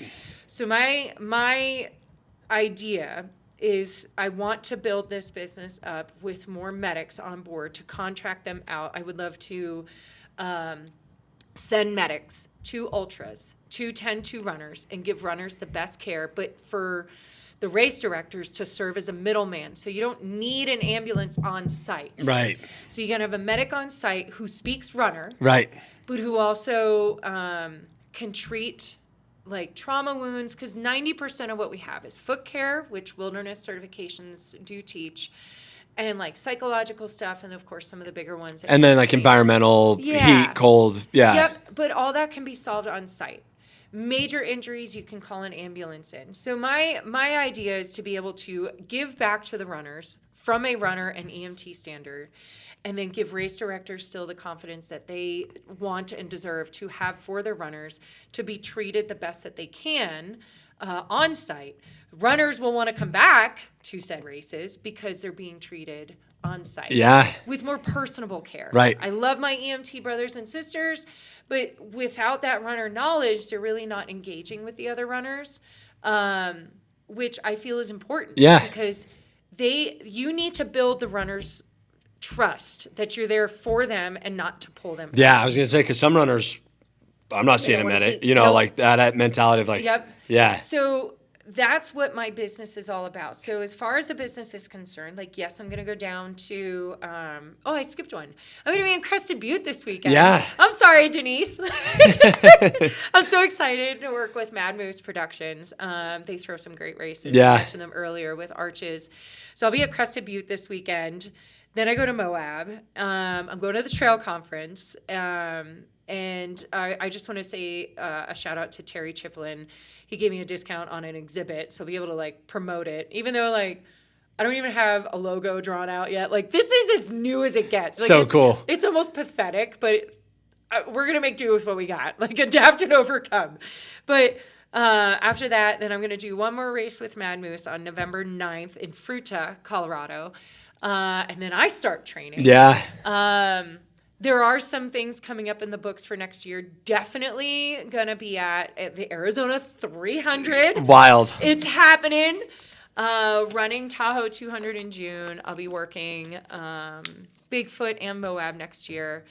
So my idea is I want to build this business up with more medics on board to contract them out. I would love to send medics to ultras, to 10-2 runners, and give runners the best care, but for the race directors to serve as a middleman. So you don't need an ambulance on site. Right. So you can have a medic on site who speaks runner, Right. but who also can treat like trauma wounds, because 90% of what we have is foot care, which wilderness certifications do teach, and like psychological stuff, and of course some of the bigger ones. And then like environmental, heat, cold. Yeah. Yep, but all that can be solved on site. Major injuries, you can call an ambulance in. So my idea is to be able to give back to the runners from a runner and EMT standard, and then give race directors still the confidence that they want and deserve to have for their runners to be treated the best that they can on site. Runners will want to come back to said races because they're being treated on site. Yeah. With more personable care. Right. I love my EMT brothers and sisters, but without that runner knowledge, they're really not engaging with the other runners, which I feel is important. Yeah. Because you need to build the runners' trust that you're there for them and not to pull them. Yeah, I was going to say, because some runners, I'm not seeing them in it, like that mentality of like, Yep. Yeah. So that's what my business is all about. So as far as the business is concerned, like, yes, I'm going to go down to, I skipped one. I'm going to be in Crested Butte this weekend. Yeah. I'm sorry, Denise. I'm so excited to work with Mad Moose Productions. They throw some great races. Yeah. I mentioned them earlier with Arches. So I'll be at Crested Butte this weekend. Then I go to Moab. I'm going to the trail conference. And I just want to say a shout out to Terry Chiplin. He gave me a discount on an exhibit, so I'll be able to like promote it. Even though like I don't even have a logo drawn out yet. Like this is as new as it gets. Like, so cool. It's almost pathetic, but we're gonna make do with what we got. Like adapt and overcome. But after that, then I'm gonna do one more race with Mad Moose on November 9th in Fruita, Colorado, and then I start training. Yeah. There are some things coming up in the books for next year. Definitely going to be at the Arizona 300. Wild. It's happening. Running Tahoe 200 in June. I'll be working Bigfoot and Moab next year.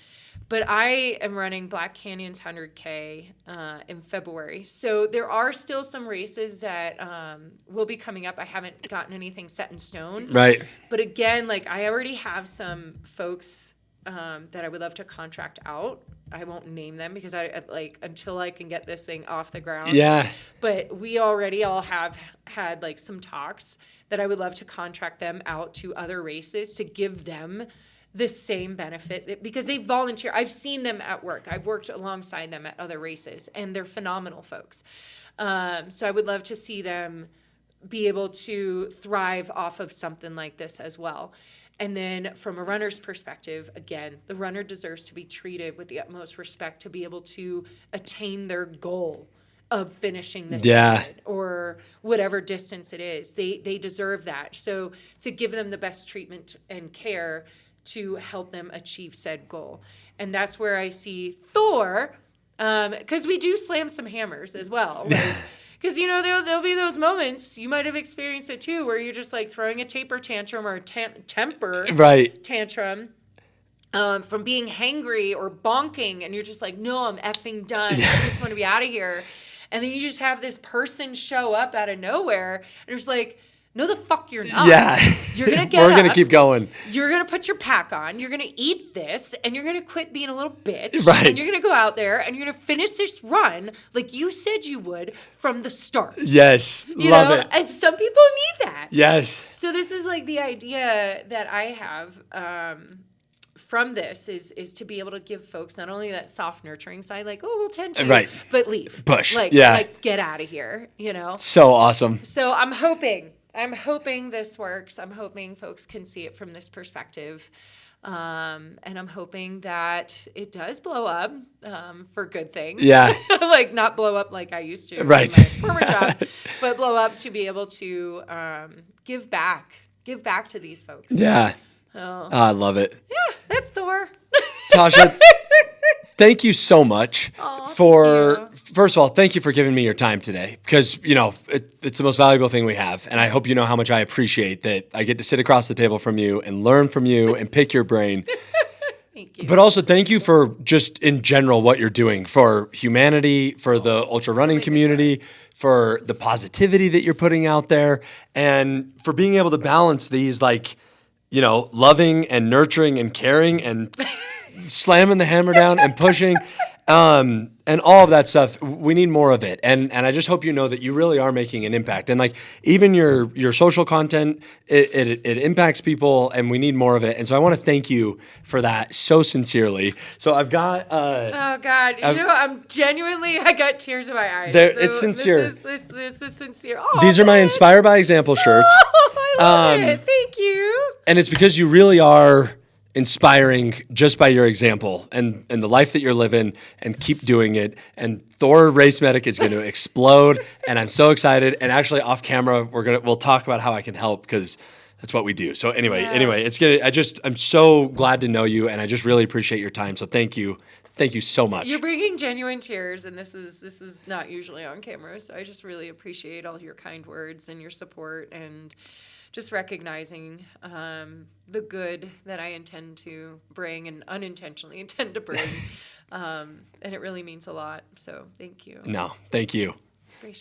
But I am running Black Canyon's 100K in February. So there are still some races that will be coming up. I haven't gotten anything set in stone. Right. But again, like I already have some folks that I would love to contract out. I won't name them because I like until I can get this thing off the ground. Yeah. But we already all have had like some talks that I would love to contract them out to other races to give them the same benefit because they volunteer. I've seen them at work. I've worked alongside them at other races and they're phenomenal folks. So I would love to see them be able to thrive off of something like this as well. And then from a runner's perspective, again, the runner deserves to be treated with the utmost respect to be able to attain their goal of finishing this method or whatever distance it is. They deserve that. So to give them the best treatment and care to help them achieve said goal. And that's where I see Thor, because we do slam some hammers as well. Because, there'll be those moments, you might have experienced it too, where you're just like throwing a taper tantrum or a temper tantrum from being hangry or bonking. And you're just like, no, I'm effing done. I just want to be out of here. And then you just have this person show up out of nowhere. And it's like, no, the fuck you're not. Yeah. You're going to get We're going to keep going. You're going to put your pack on. You're going to eat this. And you're going to quit being a little bitch. Right. And you're going to go out there and you're going to finish this run like you said you would from the start. Yes. Love it. And some people need that. Yes. So this is like the idea that I have from this is to be able to give folks not only that soft nurturing side, like, oh, we'll tend to, Right. but leave. Push. Like, Yeah. like get out of here, you know? So awesome. So I'm hoping this works. I'm hoping folks can see it from this perspective. And I'm hoping that it does blow up for good things. Yeah. Like not blow up like I used to Right. in my former job, but blow up to be able to give back to these folks. Yeah. Oh. I love it. Yeah, that's Thor. Tasha, thank you so much for, thank you. first of all, thank you for giving me your time today because, you know, it's the most valuable thing we have. And I hope you know how much I appreciate that I get to sit across the table from you and learn from you and pick your brain. Thank you. But also thank you for just in general what you're doing for humanity, for the ultra running community, for the positivity that you're putting out there, and for being able to balance these, like, you know, loving and nurturing and caring and slamming the hammer down and pushing, and all of that stuff. We need more of it. And I just hope you know that you really are making an impact. And like even your social content, it impacts people, and we need more of it. And so I want to thank you for that so sincerely. So I've got oh God, I'm genuinely, I got tears in my eyes. It's sincere. This is sincere. Oh, These are my Inspire by Example shirts. Oh, I love it. Thank you. And it's because you really are inspiring just by your example and the life that you're living, and keep doing it. And Thor Race Medic is going to explode, and I'm so excited. And actually off camera, we'll talk about how I can help, because that's what we do. So anyway, I'm so glad to know you, and I just really appreciate your time. So thank you. Thank you so much. You're bringing genuine tears, and this is not usually on camera. So I just really appreciate all your kind words and your support, and just recognizing the good that I intend to bring and unintentionally intend to bring. And it really means a lot. So thank you. No, thank you. Appreciate it.